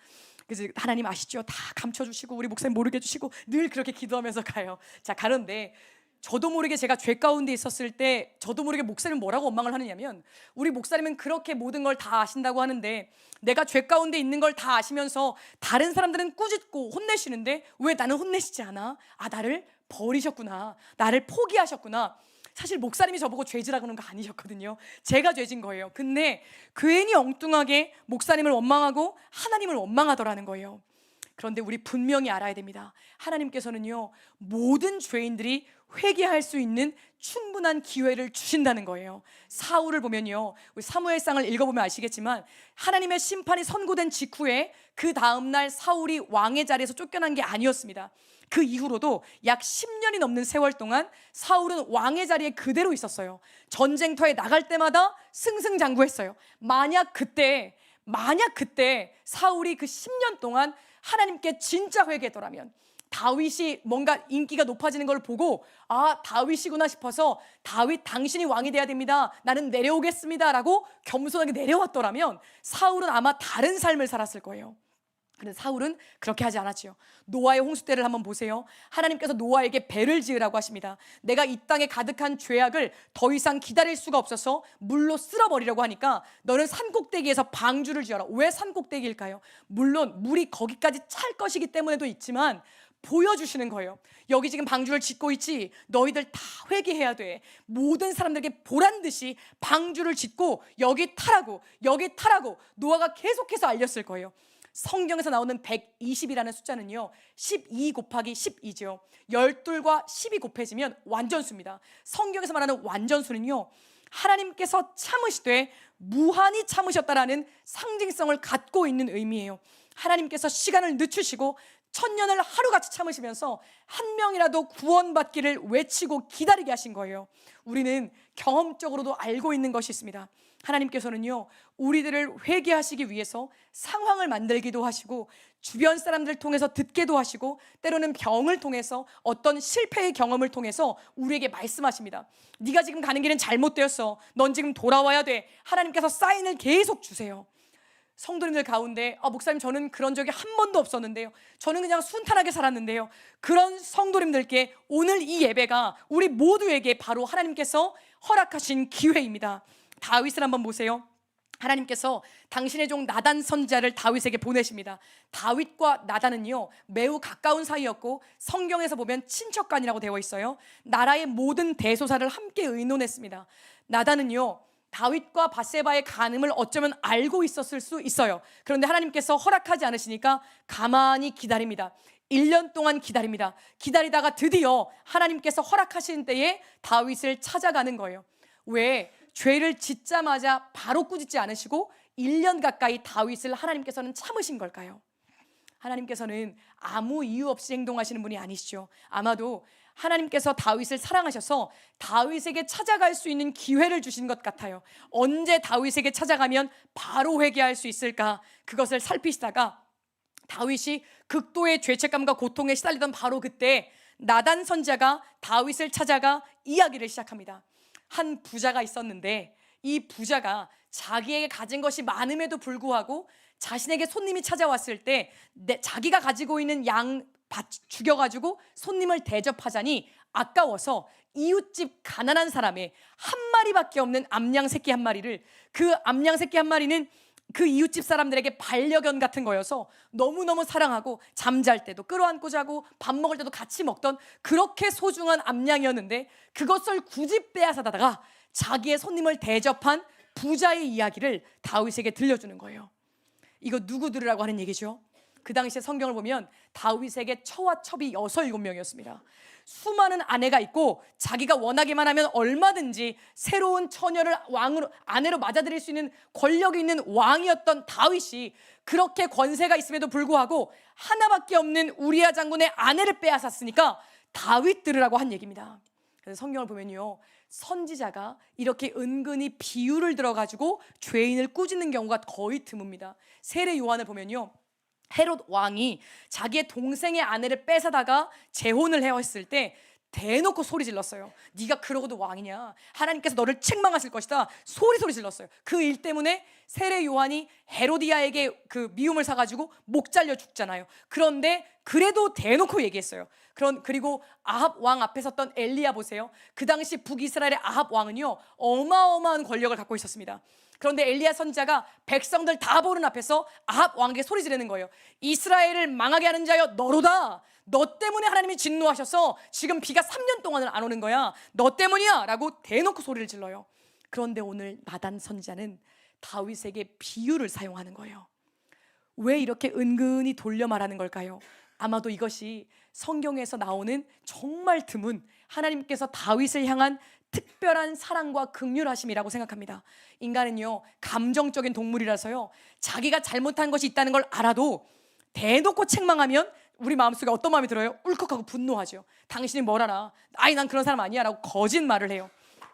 그래서 하나님 아시죠? 다 감춰주시고 우리 목사님 모르게 해주시고 늘 그렇게 기도하면서 가요. 자, 가는데 저도 모르게 제가 죄 가운데 있었을 때 저도 모르게 목사님은 뭐라고 원망을 하느냐면, 우리 목사님은 그렇게 모든 걸 다 아신다고 하는데, 내가 죄 가운데 있는 걸 다 아시면서 다른 사람들은 꾸짖고 혼내시는데 왜 나는 혼내시지 않아? 나를 버리셨구나, 나를 포기하셨구나. 사실 목사님이 저보고 죄지라고 하는 거 아니셨거든요. 제가 죄진 거예요. 근데 괜히 엉뚱하게 목사님을 원망하고 하나님을 원망하더라는 거예요. 그런데 우리 분명히 알아야 됩니다. 하나님께서는요, 모든 죄인들이 회개할 수 있는 충분한 기회를 주신다는 거예요. 사울을 보면요, 우리 사무엘상을 읽어보면 아시겠지만, 하나님의 심판이 선고된 직후에 그 다음날 사울이 왕의 자리에서 쫓겨난 게 아니었습니다. 그 이후로도 약 10년이 넘는 세월 동안 사울은 왕의 자리에 그대로 있었어요. 전쟁터에 나갈 때마다 승승장구했어요. 만약 그때 사울이 그 10년 동안 하나님께 진짜 회개했더라면, 다윗이 뭔가 인기가 높아지는 걸 보고 다윗이구나 싶어서 다윗 당신이 왕이 돼야 됩니다, 나는 내려오겠습니다 라고 겸손하게 내려왔더라면 사울은 아마 다른 삶을 살았을 거예요. 그런데 사울은 그렇게 하지 않았지요. 노아의 홍수 때를 한번 보세요. 하나님께서 노아에게 배를 지으라고 하십니다. 내가 이 땅에 가득한 죄악을 더 이상 기다릴 수가 없어서 물로 쓸어버리려고 하니까 너는 산꼭대기에서 방주를 지어라. 왜 산꼭대기일까요? 물론 물이 거기까지 찰 것이기 때문에도 있지만 보여주시는 거예요. 여기 지금 방주를 짓고 있지, 너희들 다 회개해야 돼. 모든 사람들에게 보란듯이 방주를 짓고 여기 타라고 노아가 계속해서 알렸을 거예요. 성경에서 나오는 120이라는 숫자는요, 12 곱하기 12죠. 12과 10이 곱해지면 완전수입니다. 성경에서 말하는 완전수는요, 하나님께서 참으시되 무한히 참으셨다라는 상징성을 갖고 있는 의미예요. 하나님께서 시간을 늦추시고 천년을 하루같이 참으시면서 한 명이라도 구원받기를 외치고 기다리게 하신 거예요. 우리는 경험적으로도 알고 있는 것이 있습니다. 하나님께서는요, 우리들을 회개하시기 위해서 상황을 만들기도 하시고, 주변 사람들을 통해서 듣게도 하시고, 때로는 병을 통해서, 어떤 실패의 경험을 통해서 우리에게 말씀하십니다. 네가 지금 가는 길은 잘못되었어, 넌 지금 돌아와야 돼. 하나님께서 사인을 계속 주세요. 성도님들 가운데 목사님 저는 그런 적이 한 번도 없었는데요, 저는 그냥 순탄하게 살았는데요, 그런 성도님들께 오늘 이 예배가 우리 모두에게 바로 하나님께서 허락하신 기회입니다. 다윗을 한번 보세요. 하나님께서 당신의 종 나단 선지자를 다윗에게 보내십니다. 다윗과 나단은요 매우 가까운 사이였고 성경에서 보면 친척간이라고 되어 있어요. 나라의 모든 대소사를 함께 의논했습니다. 나단은요 다윗과 밧세바의 간음을 어쩌면 알고 있었을 수 있어요. 그런데 하나님께서 허락하지 않으시니까 가만히 기다립니다. 1년 동안 기다립니다. 기다리다가 드디어 하나님께서 허락하신 때에 다윗을 찾아가는 거예요. 왜? 죄를 짓자마자 바로 꾸짖지 않으시고 1년 가까이 다윗을 하나님께서는 참으신 걸까요? 하나님께서는 아무 이유 없이 행동하시는 분이 아니시죠. 아마도 하나님께서 다윗을 사랑하셔서 다윗에게 찾아갈 수 있는 기회를 주신 것 같아요. 언제 다윗에게 찾아가면 바로 회개할 수 있을까? 그것을 살피시다가 다윗이 극도의 죄책감과 고통에 시달리던 바로 그때 나단 선지자가 다윗을 찾아가 이야기를 시작합니다. 한 부자가 있었는데 이 부자가 자기에게 가진 것이 많음에도 불구하고 자신에게 손님이 찾아왔을 때 자기가 가지고 있는 양 죽여가지고 손님을 대접하자니 아까워서 이웃집 가난한 사람의 한 마리밖에 없는 암양 새끼 한 마리를, 그 암양 새끼 한 마리는 그 이웃집 사람들에게 반려견 같은 거여서 너무너무 사랑하고 잠잘 때도 끌어안고 자고 밥 먹을 때도 같이 먹던 그렇게 소중한 암양이었는데 그것을 굳이 빼앗아다가 자기의 손님을 대접한 부자의 이야기를 다윗에게 들려주는 거예요. 이거 누구 들으라고 하는 얘기죠? 그 당시에 성경을 보면 다윗에게 처와 첩이 6, 7명이었습니다. 수많은 아내가 있고 자기가 원하기만 하면 얼마든지 새로운 처녀를 아내로 맞아들일 수 있는 권력이 있는 왕이었던 다윗이 그렇게 권세가 있음에도 불구하고 하나밖에 없는 우리아 장군의 아내를 빼앗았으니까 다윗 들으라고 한 얘기입니다. 그래서 성경을 보면요 선지자가 이렇게 은근히 비유를 들어가지고 죄인을 꾸짖는 경우가 거의 드뭅니다. 세례 요한을 보면요 헤롯 왕이 자기의 동생의 아내를 뺏어다가 재혼을 해왔을 때 대놓고 소리 질렀어요. 네가 그러고도 왕이냐? 하나님께서 너를 책망하실 것이다. 소리 질렀어요. 그 일 때문에 세례 요한이 헤로디아에게 그 미움을 사가지고 목 잘려 죽잖아요. 그런데 그래도 대놓고 얘기했어요. 그리고 아합 왕 앞에 섰던 엘리야 보세요. 그 당시 북이스라엘의 아합 왕은요 어마어마한 권력을 갖고 있었습니다. 그런데 엘리야 선지자가 백성들 다 보는 앞에서 아합 왕에게 소리 지르는 거예요. 이스라엘을 망하게 하는 자여 너로다. 너 때문에 하나님이 진노하셔서 지금 비가 3년 동안을 안 오는 거야. 너 때문이야 라고 대놓고 소리를 질러요. 그런데 오늘 나단 선지자는 다윗에게 비유를 사용하는 거예요. 왜 이렇게 은근히 돌려 말하는 걸까요? 아마도 이것이 성경에서 나오는 정말 드문 하나님께서 다윗을 향한 특별한 사랑과 긍휼하심이라고 생각합니다. 인간은요 감정적인 동물이라서요 자기가 잘못한 것이 있다는 걸 알아도 대놓고 책망하면 우리 마음속에 어떤 마음이 들어요? 울컥하고 분노하죠. 당신이 뭘 알아? 아니 난 그런 사람 아니야 라고 거짓말을 해요.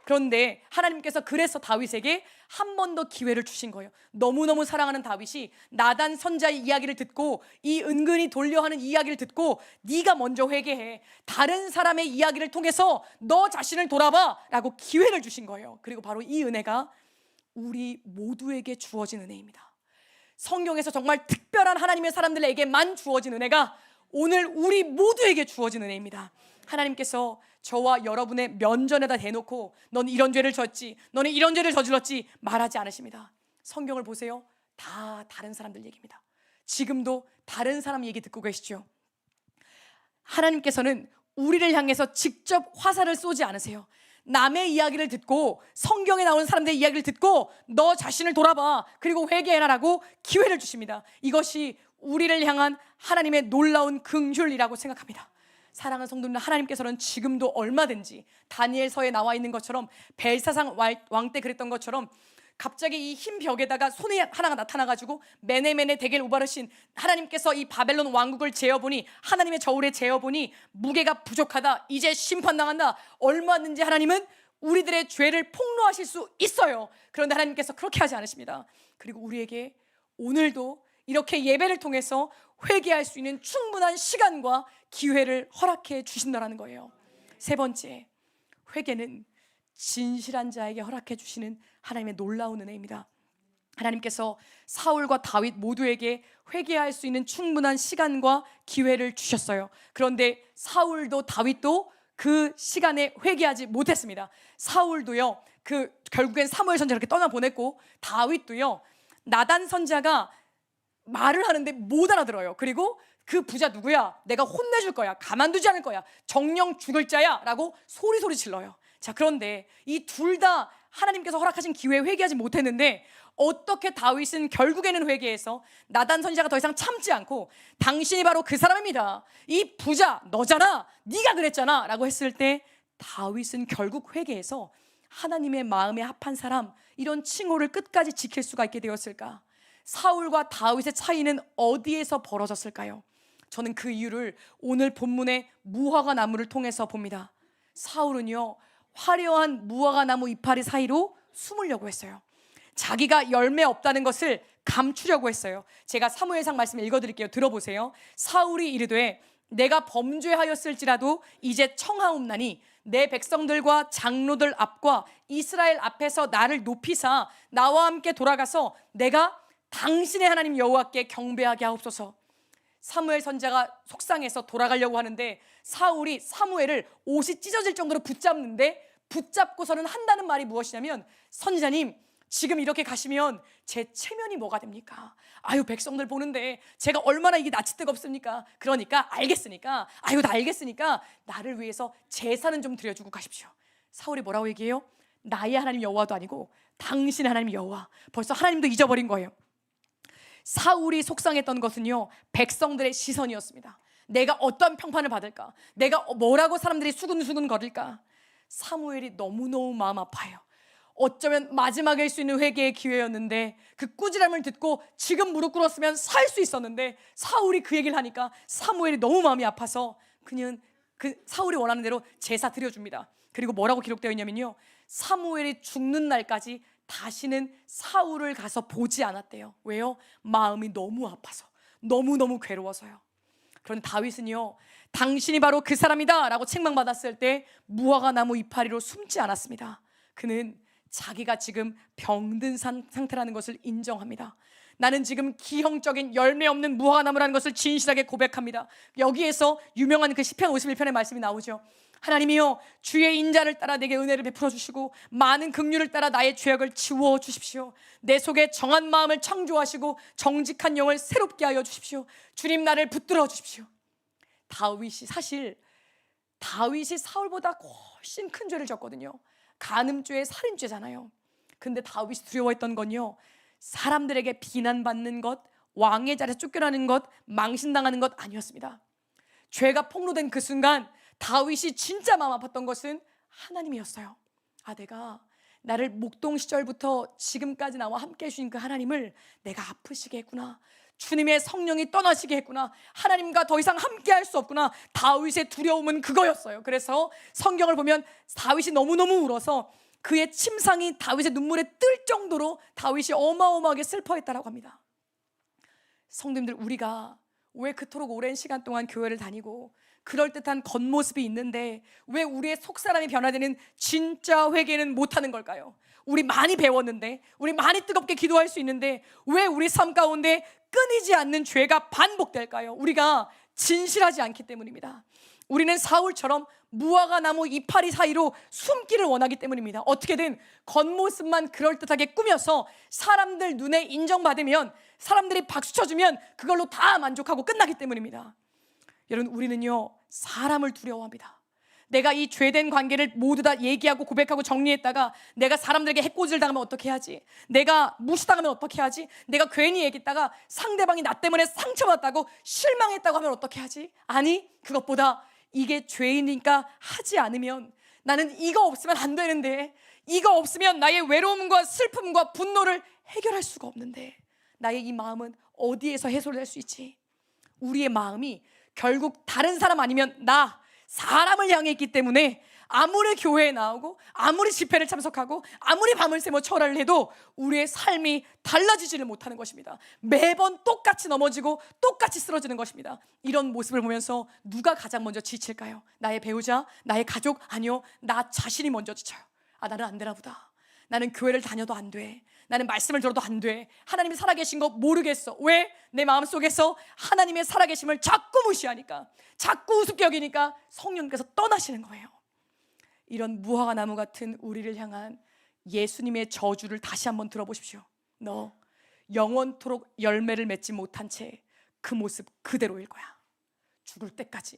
그런데 하나님께서 그래서 다윗에게 한 번 더 기회를 주신 거예요. 너무너무 사랑하는 다윗이 나단 선자의 이야기를 듣고 이 은근히 돌려하는 이야기를 듣고 네가 먼저 회개해. 다른 사람의 이야기를 통해서 너 자신을 돌아봐 라고 기회를 주신 거예요. 그리고 바로 이 은혜가 우리 모두에게 주어진 은혜입니다. 성경에서 정말 특별한 하나님의 사람들에게만 주어진 은혜가 오늘 우리 모두에게 주어진 은혜입니다. 하나님께서 저와 여러분의 면전에다 대놓고 넌 이런 죄를 졌지, 너는 이런 죄를 저질렀지 말하지 않으십니다. 성경을 보세요. 다 다른 사람들 얘기입니다. 지금도 다른 사람 얘기 듣고 계시죠? 하나님께서는 우리를 향해서 직접 화살을 쏘지 않으세요. 남의 이야기를 듣고 성경에 나오는 사람들의 이야기를 듣고 너 자신을 돌아봐 그리고 회개해라라고 기회를 주십니다. 이것이 우리를 향한 하나님의 놀라운 긍휼이라고 생각합니다. 사랑하는 성도님들, 하나님께서는 지금도 얼마든지 다니엘서에 나와 있는 것처럼 벨사상 왕 때 그랬던 것처럼 갑자기 이 흰 벽에다가 손이 하나가 나타나가지고 메네메네 데겔 우바르신 하나님께서 이 바벨론 왕국을 재어보니 하나님의 저울에 재어보니 무게가 부족하다, 이제 심판당한다, 얼마든지 하나님은 우리들의 죄를 폭로하실 수 있어요. 그런데 하나님께서 그렇게 하지 않으십니다. 그리고 우리에게 오늘도 이렇게 예배를 통해서 회개할 수 있는 충분한 시간과 기회를 허락해 주신다는 거예요. 세 번째, 회개는 진실한 자에게 허락해 주시는 하나님의 놀라운 은혜입니다. 하나님께서 사울과 다윗 모두에게 회개할 수 있는 충분한 시간과 기회를 주셨어요. 그런데 사울도 다윗도 그 시간에 회개하지 못했습니다. 사울도요 결국엔 사무엘 선지자를 이렇게 떠나 보냈고, 다윗도요 나단 선지자가 말을 하는데 못 알아들어요. 그리고 그 부자 누구야? 내가 혼내줄 거야. 가만두지 않을 거야. 정령 죽을 자야 라고 소리 질러요. 자, 그런데 이 둘 다 하나님께서 허락하신 기회에 회개하지 못했는데 어떻게 다윗은 결국에는 회개해서 나단 선지자가 더 이상 참지 않고 당신이 바로 그 사람입니다, 이 부자 너잖아, 네가 그랬잖아 라고 했을 때 다윗은 결국 회개해서 하나님의 마음에 합한 사람, 이런 칭호를 끝까지 지킬 수가 있게 되었을까? 사울과 다윗의 차이는 어디에서 벌어졌을까요? 저는 그 이유를 오늘 본문의 무화과 나무를 통해서 봅니다. 사울은요 화려한 무화과 나무 이파리 사이로 숨으려고 했어요. 자기가 열매 없다는 것을 감추려고 했어요. 제가 사무엘상 말씀 읽어드릴게요. 들어보세요. 사울이 이르되 내가 범죄하였을지라도 이제 청하옵나니 내 백성들과 장로들 앞과 이스라엘 앞에서 나를 높이사 나와 함께 돌아가서 내가 당신의 하나님 여호와께 경배하게 하옵소서. 사무엘 선지자가 속상해서 돌아가려고 하는데 사울이 사무엘을 옷이 찢어질 정도로 붙잡는데, 붙잡고서는 한다는 말이 무엇이냐면, 선지자님 지금 이렇게 가시면 제 체면이 뭐가 됩니까? 아유, 백성들 보는데 제가 얼마나 이게 낯이 뜨겁습니까? 그러니까 알겠으니까, 아유 나 알겠으니까 나를 위해서 제사는 좀 드려주고 가십시오. 사울이 뭐라고 얘기해요? 나의 하나님 여호와도 아니고 당신의 하나님 여호와. 벌써 하나님도 잊어버린 거예요. 사울이 속상했던 것은요 백성들의 시선이었습니다. 내가 어떤 평판을 받을까? 내가 뭐라고 사람들이 수근수근 거릴까? 사무엘이 너무너무 마음 아파요. 어쩌면 마지막일 수 있는 회개의 기회였는데 그 꾸지람을 듣고 지금 무릎 꿇었으면 살 수 있었는데 사울이 그 얘기를 하니까 사무엘이 너무 마음이 아파서 그냥 사울이 원하는 대로 제사 드려줍니다. 그리고 뭐라고 기록되어 있냐면요, 사무엘이 죽는 날까지 다시는 사울을 가서 보지 않았대요. 왜요? 마음이 너무 아파서, 너무너무 괴로워서요. 그런데 다윗은요 당신이 바로 그 사람이다 라고 책망받았을 때 무화과 나무 이파리로 숨지 않았습니다. 그는 자기가 지금 병든 상태라는 것을 인정합니다. 나는 지금 기형적인 열매 없는 무화과 나무라는 것을 진실하게 고백합니다. 여기에서 유명한 그 시편 51편의 말씀이 나오죠. 하나님이여 주의 인자를 따라 내게 은혜를 베풀어 주시고 많은 긍휼을 따라 나의 죄악을 지워 주십시오. 내 속에 정한 마음을 창조하시고 정직한 영을 새롭게 하여 주십시오. 주님 나를 붙들어 주십시오. 다윗이 사울보다 훨씬 큰 죄를 졌거든요. 간음죄, 살인죄잖아요. 근데 다윗이 두려워했던 건요 사람들에게 비난받는 것, 왕의 자리에서 쫓겨나는 것, 망신당하는 것 아니었습니다. 죄가 폭로된 그 순간 다윗이 진짜 마음 아팠던 것은 하나님이었어요. 아, 내가 나를 목동 시절부터 지금까지 나와 함께 해주신 그 하나님을 내가 아프시게 했구나. 주님의 성령이 떠나시게 했구나. 하나님과 더 이상 함께 할 수 없구나. 다윗의 두려움은 그거였어요. 그래서 성경을 보면 다윗이 너무너무 울어서 그의 침상이 다윗의 눈물에 뜰 정도로 다윗이 어마어마하게 슬퍼했다라고 합니다. 성도님들, 우리가 왜 그토록 오랜 시간 동안 교회를 다니고 그럴듯한 겉모습이 있는데 왜 우리의 속사람이 변화되는 진짜 회개는 못하는 걸까요? 우리 많이 배웠는데, 우리 많이 뜨겁게 기도할 수 있는데 왜 우리 삶 가운데 끊이지 않는 죄가 반복될까요? 우리가 진실하지 않기 때문입니다. 우리는 사울처럼 무화과 나무 이파리 사이로 숨기를 원하기 때문입니다. 어떻게든 겉모습만 그럴듯하게 꾸며서 사람들 눈에 인정받으면, 사람들이 박수 쳐주면 그걸로 다 만족하고 끝나기 때문입니다. 여러분, 우리는요 사람을 두려워합니다. 내가 이 죄된 관계를 모두 다 얘기하고 고백하고 정리했다가 내가 사람들에게 해코지를 당하면 어떻게 하지? 내가 무시당하면 어떻게 하지? 내가 괜히 얘기했다가 상대방이 나 때문에 상처받았다고 실망했다고 하면 어떻게 하지? 아니, 그것보다 이게 죄이니까 하지 않으면, 나는 이거 없으면 안 되는데, 이거 없으면 나의 외로움과 슬픔과 분노를 해결할 수가 없는데 나의 이 마음은 어디에서 해소를 할 수 있지? 우리의 마음이 결국 다른 사람 아니면 사람을 향해 있기 때문에 아무리 교회에 나오고 아무리 집회를 참석하고 아무리 밤을 새며 철화를 해도 우리의 삶이 달라지지를 못하는 것입니다. 매번 똑같이 넘어지고 똑같이 쓰러지는 것입니다. 이런 모습을 보면서 누가 가장 먼저 지칠까요? 나의 배우자? 나의 가족? 아니요, 나 자신이 먼저 지쳐요. 아, 나는 안 되나 보다. 나는 교회를 다녀도 안 돼. 나는 말씀을 들어도 안 돼. 하나님이 살아계신 거 모르겠어. 왜? 내 마음속에서 하나님의 살아계심을 자꾸 무시하니까, 자꾸 우습게 여기니까 성령께서 떠나시는 거예요. 이런 무화과 나무 같은 우리를 향한 예수님의 저주를 다시 한번 들어보십시오. 너 영원토록 열매를 맺지 못한 채 그 모습 그대로일 거야. 죽을 때까지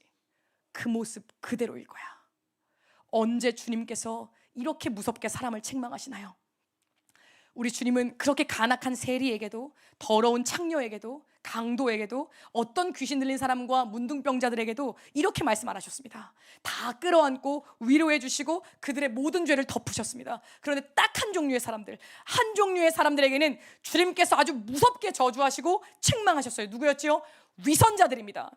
그 모습 그대로일 거야. 언제 주님께서 이렇게 무섭게 사람을 책망하시나요? 우리 주님은 그렇게 간악한 세리에게도, 더러운 창녀에게도, 강도에게도, 어떤 귀신 들린 사람과 문둥병자들에게도 이렇게 말씀 안 하셨습니다. 다 끌어안고 위로해 주시고 그들의 모든 죄를 덮으셨습니다. 그런데 딱 한 종류의 사람들, 한 종류의 사람들에게는 주님께서 아주 무섭게 저주하시고 책망하셨어요. 누구였지요? 위선자들입니다.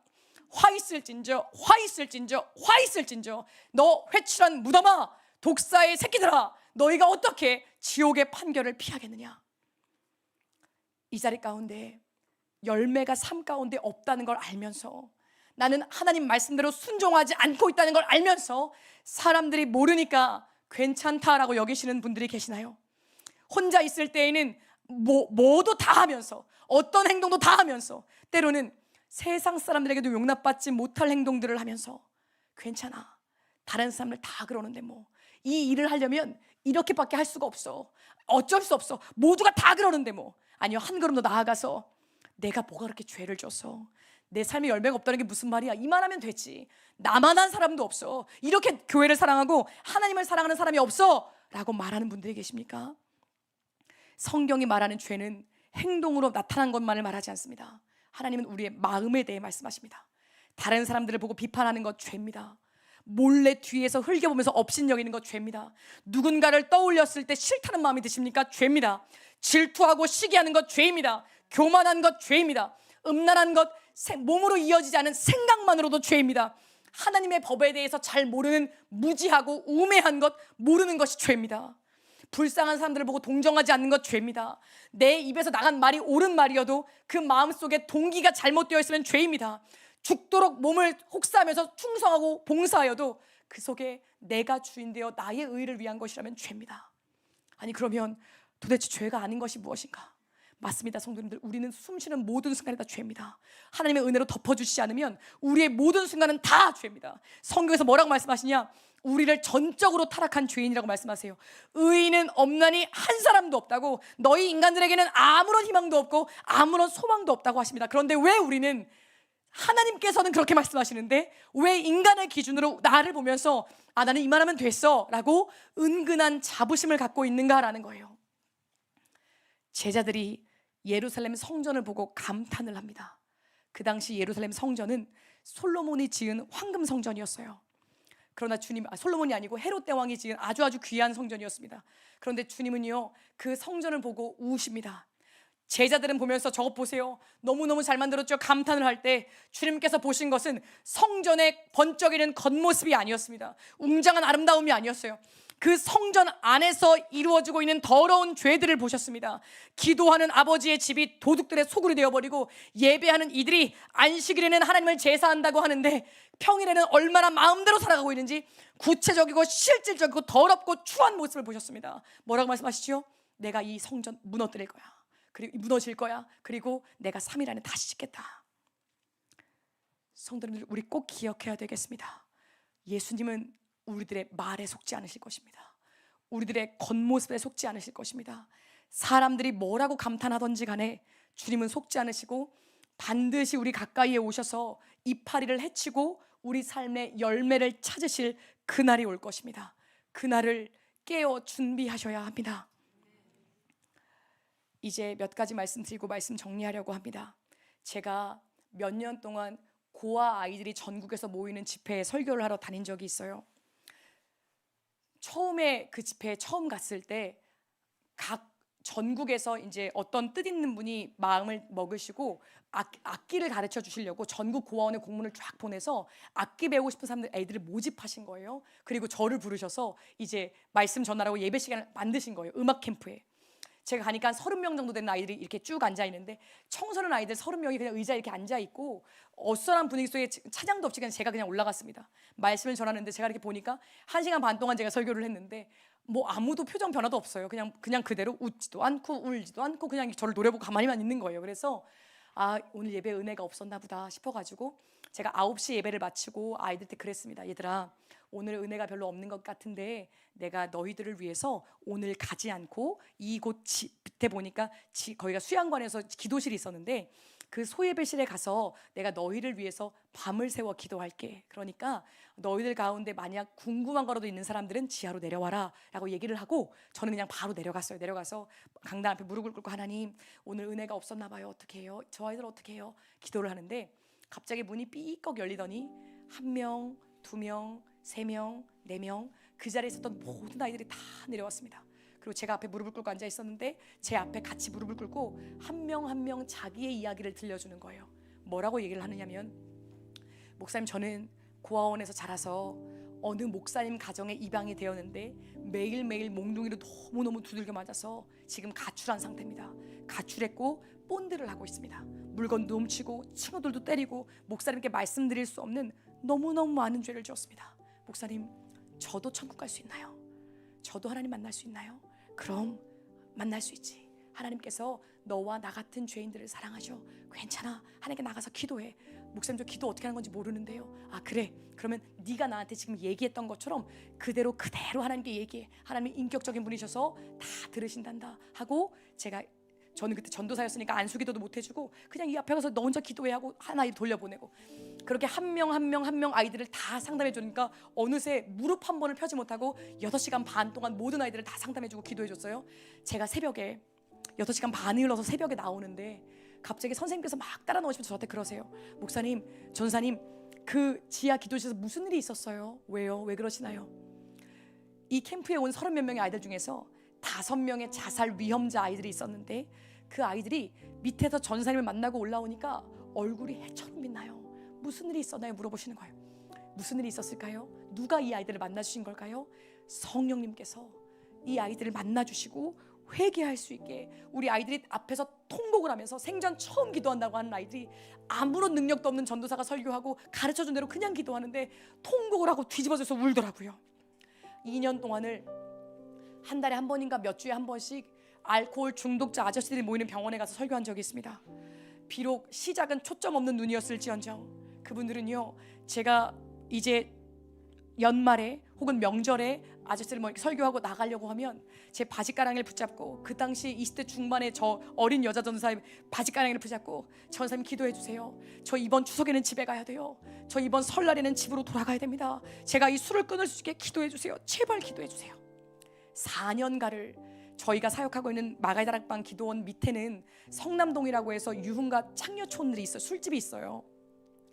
화 있을진저, 화 있을진저, 화 있을진저. 너 회칠한 무덤아, 독사의 새끼들아, 너희가 어떻게 지옥의 판결을 피하겠느냐. 이 자리 가운데 열매가 삶 가운데 없다는 걸 알면서, 나는 하나님 말씀대로 순종하지 않고 있다는 걸 알면서 사람들이 모르니까 괜찮다라고 여기시는 분들이 계시나요? 혼자 있을 때에는 뭐도 다 하면서, 어떤 행동도 다 하면서, 때로는 세상 사람들에게도 용납받지 못할 행동들을 하면서 괜찮아, 다른 사람들 다 그러는데 뭐 이 일을 하려면 이렇게밖에 할 수가 없어, 어쩔 수 없어, 모두가 다 그러는데 뭐. 아니요, 한 걸음 더 나아가서 내가 뭐가 그렇게 죄를 져서 내 삶에 열매가 없다는 게 무슨 말이야, 이만하면 되지, 나만 한 사람도 없어, 이렇게 교회를 사랑하고 하나님을 사랑하는 사람이 없어 라고 말하는 분들이 계십니까? 성경이 말하는 죄는 행동으로 나타난 것만을 말하지 않습니다. 하나님은 우리의 마음에 대해 말씀하십니다. 다른 사람들을 보고 비판하는 것 죄입니다. 몰래 뒤에서 흘겨보면서 업신여기는 것 죄입니다. 누군가를 떠올렸을 때 싫다는 마음이 드십니까? 죄입니다. 질투하고 시기하는 것 죄입니다. 교만한 것 죄입니다. 음란한 것, 몸으로 이어지지 않은 생각만으로도 죄입니다. 하나님의 법에 대해서 잘 모르는 무지하고 우매한 것, 모르는 것이 죄입니다. 불쌍한 사람들을 보고 동정하지 않는 것 죄입니다. 내 입에서 나간 말이 옳은 말이어도 그 마음속에 동기가 잘못되어 있으면 죄입니다. 죽도록 몸을 혹사하면서 충성하고 봉사하여도 그 속에 내가 주인되어 나의 의를 위한 것이라면 죄입니다. 아니, 그러면 도대체 죄가 아닌 것이 무엇인가? 맞습니다, 성도님들. 우리는 숨쉬는 모든 순간이 다 죄입니다. 하나님의 은혜로 덮어주시지 않으면 우리의 모든 순간은 다 죄입니다. 성경에서 뭐라고 말씀하시냐? 우리를 전적으로 타락한 죄인이라고 말씀하세요. 의인은 없나니 한 사람도 없다고, 너희 인간들에게는 아무런 희망도 없고 아무런 소망도 없다고 하십니다. 그런데 왜 우리는, 하나님께서는 그렇게 말씀하시는데 왜 인간의 기준으로 나를 보면서 아, 나는 이만하면 됐어 라고 은근한 자부심을 갖고 있는가라는 거예요. 제자들이 예루살렘 성전을 보고 감탄을 합니다. 그 당시 예루살렘 성전은 솔로몬이 지은 황금 성전이었어요. 그러나 주님, 솔로몬이 아니고 헤롯 대왕이 지은 아주 귀한 성전이었습니다. 그런데 주님은요, 그 성전을 보고 우십니다. 제자들은 보면서 저것 보세요, 너무너무 잘 만들었죠, 감탄을 할 때 주님께서 보신 것은 성전의 번쩍이는 겉모습이 아니었습니다. 웅장한 아름다움이 아니었어요. 그 성전 안에서 이루어지고 있는 더러운 죄들을 보셨습니다. 기도하는 아버지의 집이 도둑들의 소굴이 되어버리고, 예배하는 이들이 안식일에는 하나님을 제사한다고 하는데 평일에는 얼마나 마음대로 살아가고 있는지 구체적이고 실질적이고 더럽고 추한 모습을 보셨습니다. 뭐라고 말씀하시죠? 내가 이 성전 무너뜨릴 거야, 그리고 무너질 거야, 그리고 내가 3일 안에 다시 짓겠다. 성도님들, 우리 꼭 기억해야 되겠습니다. 예수님은 우리들의 말에 속지 않으실 것입니다. 우리들의 겉모습에 속지 않으실 것입니다. 사람들이 뭐라고 감탄하던지 간에 주님은 속지 않으시고 반드시 우리 가까이에 오셔서 이파리를 해치고 우리 삶의 열매를 찾으실 그날이 올 것입니다. 그날을 깨어 준비하셔야 합니다. 이제 몇 가지 말씀드리고 말씀 정리하려고 합니다. 제가 몇 년 동안 고아 아이들이 전국에서 모이는 집회에 설교를 하러 다닌 적이 있어요. 처음에 그 집회에 처음 갔을 때 각 전국에서 이제 어떤 뜻있는 분이 마음을 먹으시고 악기를 가르쳐 주시려고 전국 고아원에 공문을 쫙 보내서 악기 배우고 싶은 사람들, 애들을 모집하신 거예요. 그리고 저를 부르셔서 이제 말씀 전하라고 예배 시간을 만드신 거예요. 음악 캠프에. 제가 가니까 한 30명 정도 되는 아이들이 이렇게 쭉 앉아 있는데, 청소년 아이들 30명이 그냥 의자에 이렇게 앉아 있고 어수선한 분위기 속에 차장도 없이 그냥 제가 그냥 올라갔습니다. 말씀을 전하는데 제가 이렇게 보니까 1시간 반 동안 제가 설교를 했는데 뭐 아무도 표정 변화도 없어요. 그냥 그대로 웃지도 않고 울지도 않고 그냥 저를 노려보고 가만히만 있는 거예요. 그래서 아, 오늘 예배 은혜가 없었나 보다 싶어가지고 제가 9시 예배를 마치고 아이들한테 그랬습니다. 얘들아, 오늘 은혜가 별로 없는 것 같은데 내가 너희들을 위해서 오늘 가지 않고 이곳 밑에 보니까 거기가 수양관에서 기도실이 있었는데 그 소예배실에 가서 내가 너희를 위해서 밤을 새워 기도할게. 그러니까 너희들 가운데 만약 궁금한 거라도 있는 사람들은 지하로 내려와라 라고 얘기를 하고 저는 그냥 바로 내려갔어요. 내려가서 강단 앞에 무릎을 꿇고 하나님 오늘 은혜가 없었나 봐요. 어떻게 해요? 저 아이들 어떻게 해요? 기도를 하는데 갑자기 문이 삐걱 열리더니 1명, 2명, 3명, 4명 그 자리에 있었던 모든 아이들이 다 내려왔습니다. 그리고 제가 앞에 무릎을 꿇고 앉아 있었는데 제 앞에 같이 무릎을 꿇고 한 명 한 명 자기의 이야기를 들려주는 거예요. 뭐라고 얘기를 하느냐면 목사님 저는 고아원에서 자라서 어느 목사님 가정에 입양이 되었는데 매일매일 몽둥이로 너무너무 두들겨 맞아서 지금 가출한 상태입니다. 가출했고 본드를 하고 있습니다. 물건도 훔치고 친구들도 때리고 목사님께 말씀드릴 수 없는 너무너무 많은 죄를 지었습니다. 목사님 저도 천국 갈 수 있나요? 저도 하나님 만날 수 있나요? 그럼 만날 수 있지. 하나님께서 너와 나 같은 죄인들을 사랑하셔. 괜찮아. 하나님께 나가서 기도해. 목사님 저 기도 어떻게 하는 건지 모르는데요. 아 그래. 그러면 네가 나한테 지금 얘기했던 것처럼 그대로 하나님께 얘기해. 하나님이 인격적인 분이셔서 다 들으신단다 하고 저는 그때 전도사였으니까 안수기도도 못 해주고 그냥 이 앞에 가서 너 혼자 기도해 하고 하나 돌려보내고 그렇게 한 명 한 명 아이들을 다 상담해 주니까 어느새 무릎 한 번을 펴지 못하고 6시간 반 동안 모든 아이들을 다 상담해 주고 기도해 줬어요. 제가 새벽에 6시간 반이 흘러서 새벽에 나오는데 갑자기 선생님께서 막 따라 나오시면서 저한테 그러세요. 목사님, 전사님 그 지하 기도실에서 무슨 일이 있었어요? 왜요? 왜 그러시나요? 이 캠프에 온 30몇 명의 아이들 중에서 5명의 자살 위험자 아이들이 있었는데 그 아이들이 밑에서 전사님을 만나고 올라오니까 얼굴이 해처럼 빛나요. 무슨 일이 있었나요? 물어보시는 거예요. 무슨 일이 있었을까요? 누가 이 아이들을 만나주신 걸까요? 성령님께서 이 아이들을 만나주시고 회개할 수 있게 우리 아이들이 앞에서 통곡을 하면서 생전 처음 기도한다고 하는 아이들이 아무런 능력도 없는 전도사가 설교하고 가르쳐준 대로 그냥 기도하는데 통곡을 하고 뒤집어져서 울더라고요. 2년 동안을 한 달에 한 번인가 몇 주에 한 번씩 알코올 중독자 아저씨들이 모이는 병원에 가서 설교한 적이 있습니다. 비록 시작은 초점 없는 눈이었을지언정 그분들은요 제가 이제 연말에 혹은 명절에 아저씨를 설교하고 나가려고 하면 제 바지가랑이를 붙잡고 그 당시 20대 중반의 저 어린 여자 전사의 바지가랑이를 붙잡고 전사님 기도해 주세요. 저 이번 추석에는 집에 가야 돼요. 저 이번 설날에는 집으로 돌아가야 됩니다. 제가 이 술을 끊을 수 있게 기도해 주세요. 제발 기도해 주세요. 4년가를 저희가 사역하고 있는 마가다락방 기도원 밑에는 성남동이라고 해서 유흥가 창녀촌들이 있어요. 술집이 있어요.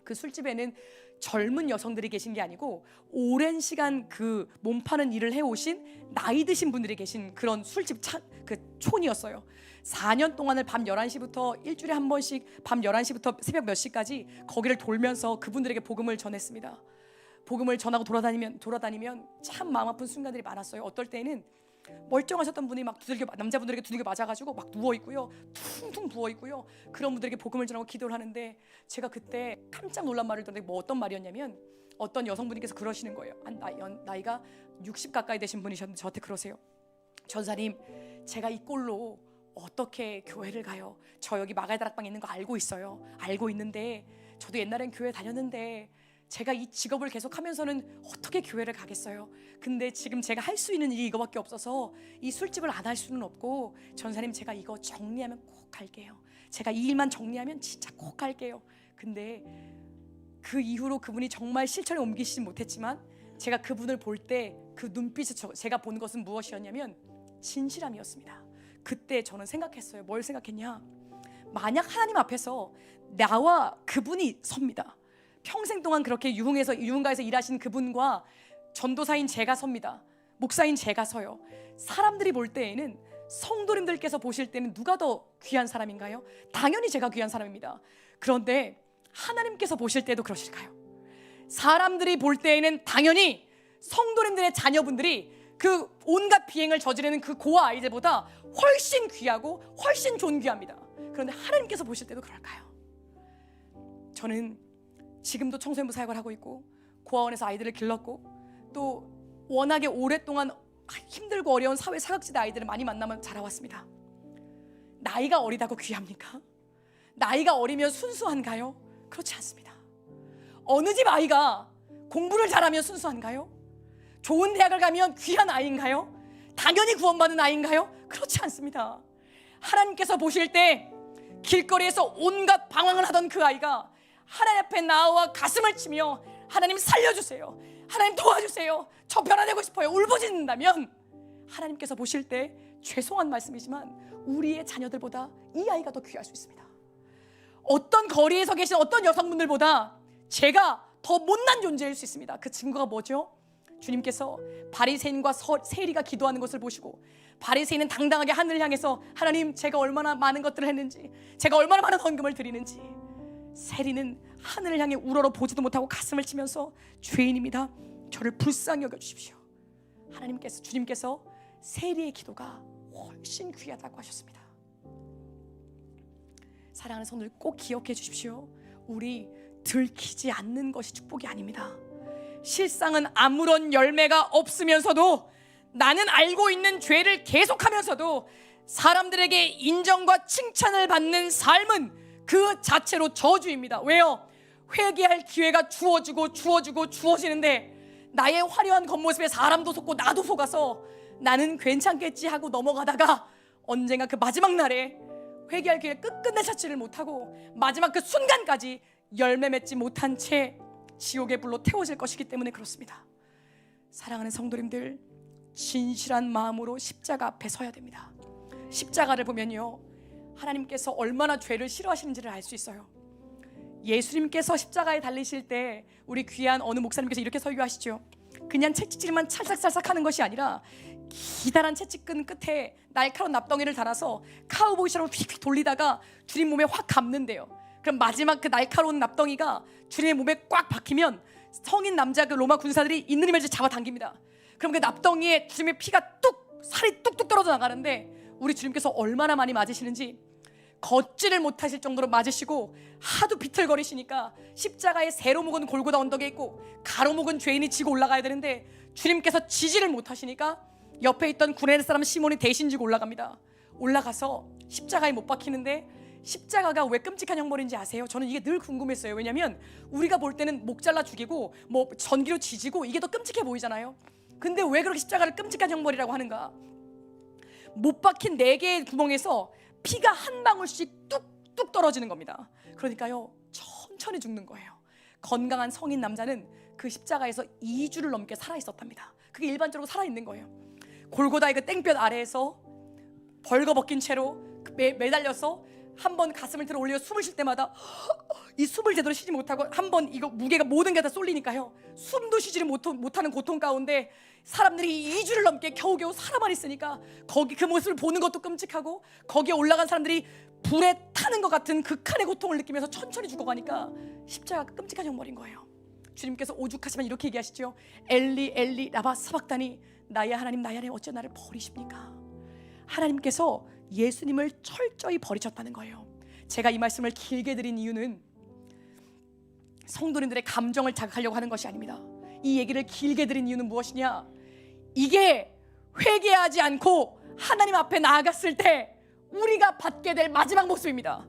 그 술집에는 젊은 여성들이 계신 게 아니고 오랜 시간 그 몸 파는 일을 해오신 나이 드신 분들이 계신 그런 술집 그 촌이었어요. 4년 동안을 밤 11시부터 일주일에 한 번씩 밤 11시부터 새벽 몇 시까지 거기를 돌면서 그분들에게 복음을 전했습니다. 복음을 전하고 돌아다니면 참 마음 아픈 순간들이 많았어요. 어떨 때는 멀쩡하셨던 분이 막 남자분들에게 두들겨 맞아가지고 막 누워있고요, 퉁퉁 부어있고요. 그런 분들에게 복음을 전하고 기도를 하는데 제가 그때 깜짝 놀란 말을 듣는데 어떤 말이었냐면 어떤 여성분께서 그러시는 거예요. 나이가 60 가까이 되신 분이셨는데 저한테 그러세요. 전사님, 제가 이 꼴로 어떻게 교회를 가요? 저 여기 마가다락방에 있는 거 알고 있어요. 알고 있는데 저도 옛날엔 교회 다녔는데 제가 이 직업을 계속 하면서는 어떻게 교회를 가겠어요? 근데 지금 제가 할 수 있는 일이 이거밖에 없어서 이 술집을 안 할 수는 없고 전사님 제가 이거 정리하면 꼭 갈게요. 제가 이 일만 정리하면 진짜 꼭 갈게요. 근데 그 이후로 그분이 정말 실천에 옮기시진 못했지만 제가 그분을 볼 때 그 눈빛에 제가 본 것은 무엇이었냐면 진실함이었습니다. 그때 저는 생각했어요. 뭘 생각했냐? 만약 하나님 앞에서 나와 그분이 섭니다. 평생 동안 그렇게 유흥가에서 일하신 그분과 전도사인 제가 섭니다. 목사인 제가 서요. 사람들이 볼 때에는 성도님들께서 보실 때는 누가 더 귀한 사람인가요? 당연히 제가 귀한 사람입니다. 그런데 하나님께서 보실 때도 그러실까요? 사람들이 볼 때에는 당연히 성도님들의 자녀분들이 그 온갖 비행을 저지르는 그 고아 아이들보다 훨씬 귀하고 훨씬 존귀합니다. 그런데 하나님께서 보실 때도 그럴까요? 저는 지금도 청소년부 사역을 하고 있고 고아원에서 아이들을 길렀고 또 워낙에 오랫동안 힘들고 어려운 사회 사각지대 아이들을 많이 만나면 자라왔습니다. 나이가 어리다고 귀합니까? 나이가 어리면 순수한가요? 그렇지 않습니다. 어느 집 아이가 공부를 잘하면 순수한가요? 좋은 대학을 가면 귀한 아이인가요? 당연히 구원받은 아이인가요? 그렇지 않습니다. 하나님께서 보실 때 길거리에서 온갖 방황을 하던 그 아이가 하나님 앞에 나와 가슴을 치며 하나님 살려주세요, 하나님 도와주세요, 저 변화되고 싶어요 울부짖는다면 하나님께서 보실 때 죄송한 말씀이지만 우리의 자녀들보다 이 아이가 더 귀할 수 있습니다. 어떤 거리에서 계신 어떤 여성분들보다 제가 더 못난 존재일 수 있습니다. 그 증거가 뭐죠? 주님께서 바리새인과 세리가 기도하는 것을 보시고 바리새인은 당당하게 하늘을 향해서 하나님, 제가 얼마나 많은 것들을 했는지, 제가 얼마나 많은 헌금을 드리는지, 세리는 하늘을 향해 우러러 보지도 못하고 가슴을 치면서 죄인입니다, 저를 불쌍히 여겨주십시오. 주님께서 세리의 기도가 훨씬 귀하다고 하셨습니다. 사랑하는 성도들, 꼭 기억해 주십시오. 우리 들키지 않는 것이 축복이 아닙니다. 실상은 아무런 열매가 없으면서도, 나는 알고 있는 죄를 계속하면서도 사람들에게 인정과 칭찬을 받는 삶은 그 자체로 저주입니다. 왜요? 회개할 기회가 주어지는데 나의 화려한 겉모습에 사람도 속고 나도 속아서 나는 괜찮겠지 하고 넘어가다가 언젠가 그 마지막 날에 회개할 기회를 끝끝내 찾지를 못하고 마지막 그 순간까지 열매 맺지 못한 채 지옥의 불로 태워질 것이기 때문에 그렇습니다. 사랑하는 성도님들, 진실한 마음으로 십자가 앞에 서야 됩니다. 십자가를 보면요, 하나님께서 얼마나 죄를 싫어하시는지를 알 수 있어요. 예수님께서 십자가에 달리실 때 우리 귀한 어느 목사님께서 이렇게 설교하시죠. 그냥 채찍질만 찰싹찰싹 하는 것이 아니라 기다란 채찍끈 끝에 날카로운 납덩이를 달아서 카우보이처럼 휙휙 돌리다가 주님 몸에 확 감는데요. 그럼 마지막 그 날카로운 납덩이가 주님의 몸에 꽉 박히면 성인 남자 그 로마 군사들이 있는 힘을 잡아당깁니다. 그럼 그 납덩이에 주님의 피가 살이 뚝뚝 떨어져 나가는데 우리 주님께서 얼마나 많이 맞으시는지, 걷지를 못하실 정도로 맞으시고 하도 비틀거리시니까 십자가에 세로 묵은 골고다 언덕에 있고 가로 묵은 죄인이 지고 올라가야 되는데 주님께서 지지를 못하시니까 옆에 있던 구레네 사람 시몬이 대신 지고 올라갑니다. 올라가서 십자가에 못 박히는데 십자가가 왜 끔찍한 형벌인지 아세요? 저는 이게 늘 궁금했어요. 왜냐하면 우리가 볼 때는 목 잘라 죽이고 뭐 전기로 지지고 이게 더 끔찍해 보이잖아요. 근데 왜 그렇게 십자가를 끔찍한 형벌이라고 하는가? 못 박힌 4개의 구멍에서 피가 한 방울씩 뚝뚝 떨어지는 겁니다. 그러니까요, 천천히 죽는 거예요. 건강한 성인 남자는 그 십자가에서 2주를 넘게 살아있었답니다. 그게 일반적으로 살아있는 거예요. 골고다의 그 땡볕 아래에서 벌거벗긴 채로 매달려서 한 번 가슴을 들어 올려 숨을 쉴 때마다 이 숨을 제대로 쉬지 못하고 한 번 이거 무게가 모든 게 다 쏠리니까요, 숨도 쉬지를 못하는 고통 가운데 사람들이 2주를 넘게 겨우겨우 살아만 있으니까 거기 그 모습을 보는 것도 끔찍하고 거기에 올라간 사람들이 불에 타는 것 같은 극한의 고통을 느끼면서 천천히 죽어가니까 십자가가 끔찍한 형벌인 거예요. 주님께서 오죽하시면 이렇게 얘기하시죠. 엘리 엘리 라바 사박다니, 나의 하나님 나의 하나님 어찌 나를 버리십니까? 하나님께서 예수님을 철저히 버리셨다는 거예요. 제가 이 말씀을 길게 드린 이유는 성도님들의 감정을 자극하려고 하는 것이 아닙니다. 이 얘기를 길게 드린 이유는 무엇이냐? 이게 회개하지 않고 하나님 앞에 나아갔을 때 우리가 받게 될 마지막 모습입니다.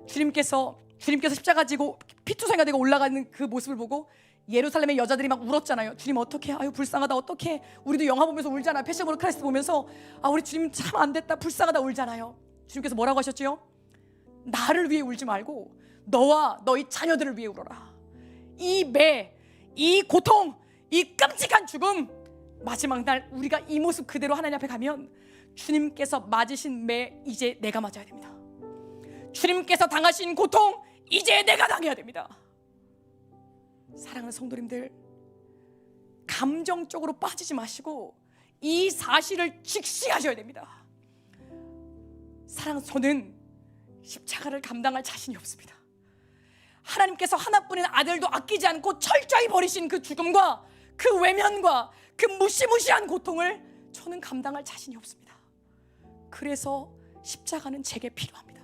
주님께서 십자가 지고 피투성이가 되고 올라가는 그 모습을 보고 예루살렘의 여자들이 막 울었잖아요. 주님 어떡해, 아유 불쌍하다, 어떡해. 우리도 영화 보면서 울잖아요. 패션 오브 크라이스트 보면서 우리 주님 참 안됐다, 불쌍하다 울잖아요. 주님께서 뭐라고 하셨죠? 나를 위해 울지 말고 너와 너희 자녀들을 위해 울어라. 이 매, 이 고통, 이 끔찍한 죽음, 마지막 날 우리가 이 모습 그대로 하나님 앞에 가면 주님께서 맞으신 매 이제 내가 맞아야 됩니다. 주님께서 당하신 고통 이제 내가 당해야 됩니다. 사랑하는 성도님들, 감정적으로 빠지지 마시고 이 사실을 직시하셔야 됩니다. 저는 십자가를 감당할 자신이 없습니다. 하나님께서 하나뿐인 아들도 아끼지 않고 철저히 버리신 그 죽음과 그 외면과 그 무시무시한 고통을 저는 감당할 자신이 없습니다. 그래서 십자가는 제게 필요합니다.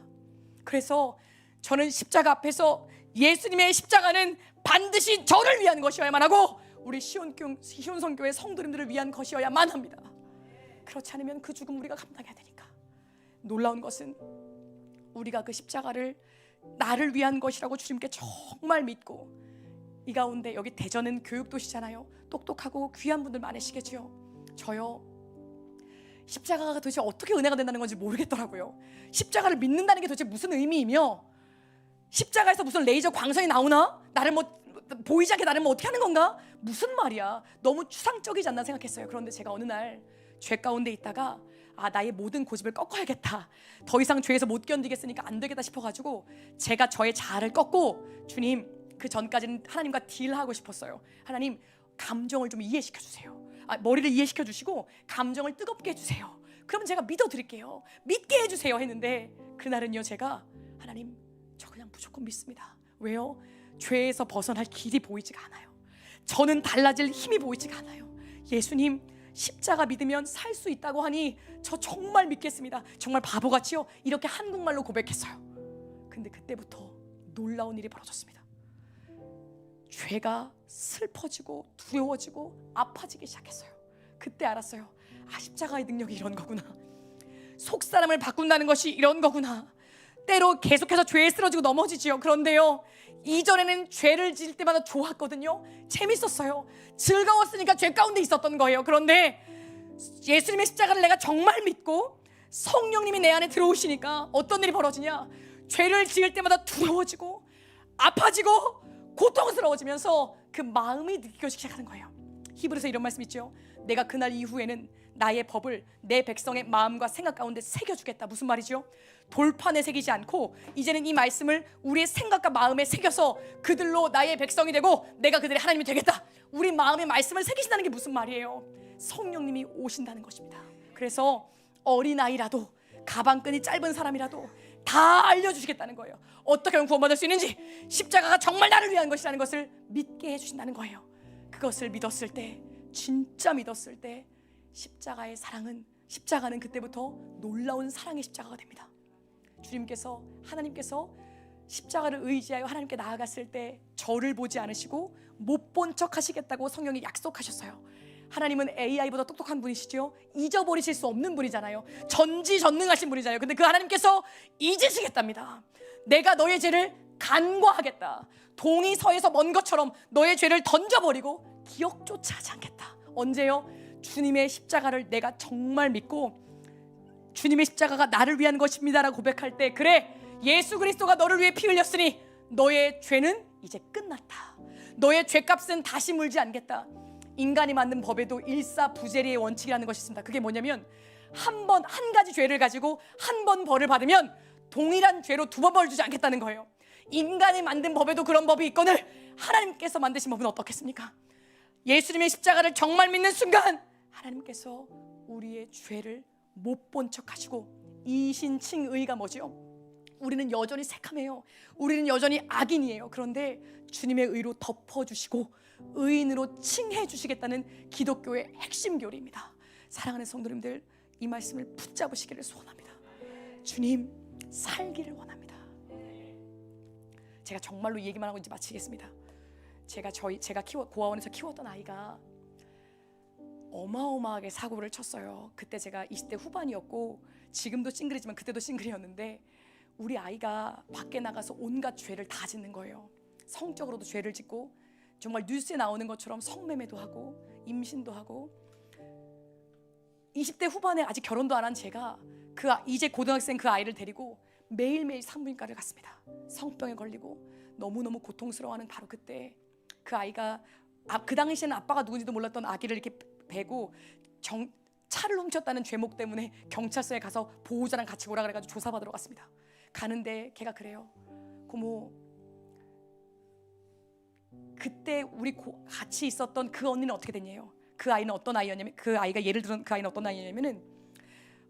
그래서 저는 십자가 앞에서 예수님의 십자가는 반드시 저를 위한 것이어야만 하고 우리 시온성교회 성도님들을 위한 것이어야만 합니다. 그렇지 않으면 그 죽음 우리가 감당해야 되니까. 놀라운 것은 우리가 그 십자가를 나를 위한 것이라고 주님께 정말 믿고 이 가운데 여기 대전은 교육도시잖아요. 똑똑하고 귀한 분들 많으시겠죠. 저요, 십자가가 도대체 어떻게 은혜가 된다는 건지 모르겠더라고요. 십자가를 믿는다는 게 도대체 무슨 의미이며, 십자가에서 무슨 레이저 광선이 나오나? 나를 뭐 보이지 않게 나를 뭐 어떻게 하는 건가? 무슨 말이야? 너무 추상적이지 않나 생각했어요. 그런데 제가 어느 날 죄 가운데 있다가 나의 모든 고집을 꺾어야겠다, 더 이상 죄에서 못 견디겠으니까 안 되겠다 싶어가지고 제가 저의 자아를 꺾고, 주님, 그 전까지는 하나님과 딜하고 싶었어요. 하나님, 감정을 좀 이해시켜 주세요. 머리를 이해시켜 주시고 감정을 뜨겁게 해주세요. 그럼 제가 믿어드릴게요. 믿게 해주세요 했는데, 그날은요, 제가 하나님, 저 그냥 무조건 믿습니다. 왜요? 죄에서 벗어날 길이 보이지가 않아요. 저는 달라질 힘이 보이지가 않아요. 예수님, 십자가 믿으면 살 수 있다고 하니 저 정말 믿겠습니다. 정말 바보같이요, 이렇게 한국말로 고백했어요. 근데 그때부터 놀라운 일이 벌어졌습니다. 죄가 슬퍼지고 두려워지고 아파지기 시작했어요. 그때 알았어요. 십자가의 능력이 이런 거구나. 속사람을 바꾼다는 것이 이런 거구나. 때로 계속해서 죄에 쓰러지고 넘어지지요. 그런데요, 이전에는 죄를 지을 때마다 좋았거든요. 재밌었어요. 즐거웠으니까 죄 가운데 있었던 거예요. 그런데 예수님의 십자가를 내가 정말 믿고 성령님이 내 안에 들어오시니까 어떤 일이 벌어지냐? 죄를 지을 때마다 두려워지고 아파지고 고통스러워지면서 그 마음이 느껴지기 시작하는 거예요. 히브리서 이런 말씀 있죠. 내가 그날 이후에는 나의 법을 내 백성의 마음과 생각 가운데 새겨주겠다. 무슨 말이죠? 돌판에 새기지 않고 이제는 이 말씀을 우리의 생각과 마음에 새겨서 그들로 나의 백성이 되고 내가 그들의 하나님이 되겠다. 우리 마음의 말씀을 새기신다는 게 무슨 말이에요? 성령님이 오신다는 것입니다. 그래서 어린아이라도 가방끈이 짧은 사람이라도 다 알려주시겠다는 거예요. 어떻게 하면 구원받을 수 있는지, 십자가가 정말 나를 위한 것이라는 것을 믿게 해주신다는 거예요. 그것을 믿었을 때, 진짜 믿었을 때 십자가의 사랑은, 십자가는 그때부터 놀라운 사랑의 십자가가 됩니다. 주님께서, 하나님께서 십자가를 의지하여 하나님께 나아갔을 때 저를 보지 않으시고 못 본 척 하시겠다고 성령이 약속하셨어요. 하나님은 AI보다 똑똑한 분이시죠. 잊어버리실 수 없는 분이잖아요. 전지전능하신 분이잖아요. 근데 그 하나님께서 잊으시겠답니다. 내가 너의 죄를 간과하겠다. 동이 서에서 먼 것처럼 너의 죄를 던져버리고 기억조차 하지 않겠다. 언제요? 주님의 십자가를 내가 정말 믿고 주님의 십자가가 나를 위한 것입니다라고 고백할 때, 그래, 예수 그리스도가 너를 위해 피 흘렸으니 너의 죄는 이제 끝났다. 너의 죄값은 다시 물지 않겠다. 인간이 만든 법에도 일사부재리의 원칙이라는 것이 있습니다. 그게 뭐냐면 한 가지 죄를 가지고 한 번 벌을 받으면 동일한 죄로 두 번 벌 주지 않겠다는 거예요. 인간이 만든 법에도 그런 법이 있거늘 하나님께서 만드신 법은 어떻겠습니까? 예수님의 십자가를 정말 믿는 순간 하나님께서 우리의 죄를 못 본 척 하시고, 이신칭의가 뭐죠? 우리는 여전히 새카매요. 우리는 여전히 악인이에요. 그런데 주님의 의로 덮어주시고 의인으로 칭해 주시겠다는 기독교의 핵심 교리입니다. 사랑하는 성도님들, 이 말씀을 붙잡으시기를 소원합니다. 주님, 살기를 원합니다. 제가 정말로 이 얘기만 하고 이제 마치겠습니다. 제가 고아원에서 키웠던 아이가 어마어마하게 사고를 쳤어요. 그때 제가 20대 후반이었고 지금도 싱글이지만 그때도 싱글이었는데, 우리 아이가 밖에 나가서 온갖 죄를 다 짓는 거예요. 성적으로도 죄를 짓고 정말 뉴스에 나오는 것처럼 성매매도 하고 임신도 하고, 20대 후반에 아직 결혼도 안 한 제가 이제 고등학생 그 아이를 데리고 매일매일 산부인과를 갔습니다. 성병에 걸리고 너무너무 고통스러워하는 바로 그때 그 아이가 그 당시에는 아빠가 누군지도 몰랐던 아기를 이렇게 베고 차를 훔쳤다는 죄목 때문에 경찰서에 가서 보호자랑 같이 오라 그래가지고 조사받으러 갔습니다. 가는데 걔가 그래요. 고모, 그때 우리 같이 있었던 그 언니는 어떻게 됐냐요? 그 아이는 어떤 아이였냐면, 그 아이가 예를 들은 그 아이는 어떤 아이냐면은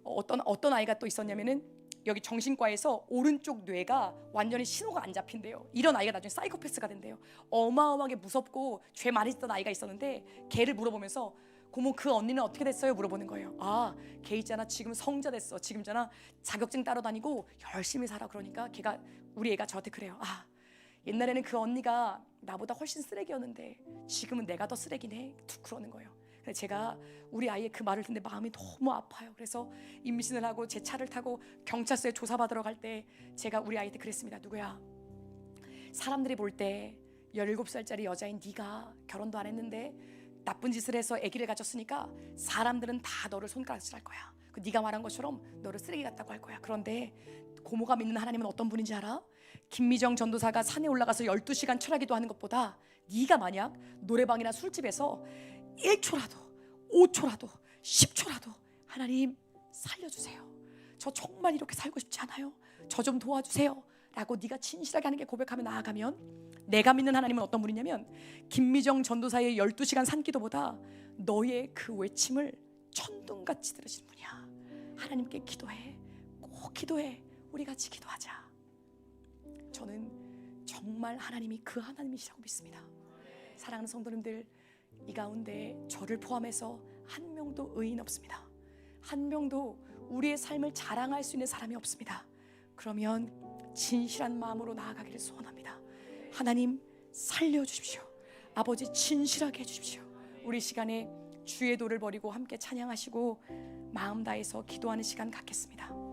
어떤 아이가 또 있었냐면은 여기 정신과에서 오른쪽 뇌가 완전히 신호가 안 잡힌대요. 이런 아이가 나중에 사이코패스가 된대요. 어마어마하게 무섭고 죄 많이 짓던 아이가 있었는데, 걔를 물어보면서 고모, 그 언니는 어떻게 됐어요? 물어보는 거예요. 걔 있잖아, 지금 성자 됐어. 지금 있잖아, 자격증 따러 다니고 열심히 살아. 그러니까 우리 애가 저한테 그래요. 옛날에는 그 언니가 나보다 훨씬 쓰레기였는데 지금은 내가 더 쓰레기네. 툭 그러는 거예요. 근데 제가 우리 아이의 그 말을 듣는데 마음이 너무 아파요. 그래서 임신을 하고 제 차를 타고 경찰서에 조사받으러 갈 때 제가 우리 아이한테 그랬습니다. 누구야, 사람들이 볼 때 17살짜리 여자인 네가 결혼도 안 했는데 나쁜 짓을 해서 아기를 가졌으니까 사람들은 다 너를 손가락질할 거야. 네가 말한 것처럼 너를 쓰레기 같다고 할 거야. 그런데 고모가 믿는 하나님은 어떤 분인지 알아? 김미정 전도사가 산에 올라가서 12시간 철야기도 하는 것보다 네가 만약 노래방이나 술집에서 1초라도 5초라도 10초라도 하나님 살려주세요, 저 정말 이렇게 살고 싶지 않아요, 저 좀 도와주세요 라고 네가 진실하게 하는 게 고백하며 나아가면, 내가 믿는 하나님은 어떤 분이냐면 김미정 전도사의 12시간 산기도보다 너의 그 외침을 천둥같이 들으시는 분이야. 하나님께 기도해, 꼭 기도해. 우리 같이 기도하자. 저는 정말 하나님이 그 하나님이시라고 믿습니다. 사랑하는 성도님들, 이 가운데 저를 포함해서 한 명도 의인 없습니다. 한 명도 우리의 삶을 자랑할 수 있는 사람이 없습니다. 그러면 진실한 마음으로 나아가기를 소원합니다. 하나님 살려주십시오. 아버지 진실하게 해주십시오. 우리 시간에 주의 도를 버리고 함께 찬양하시고 마음 다해서 기도하는 시간 갖겠습니다.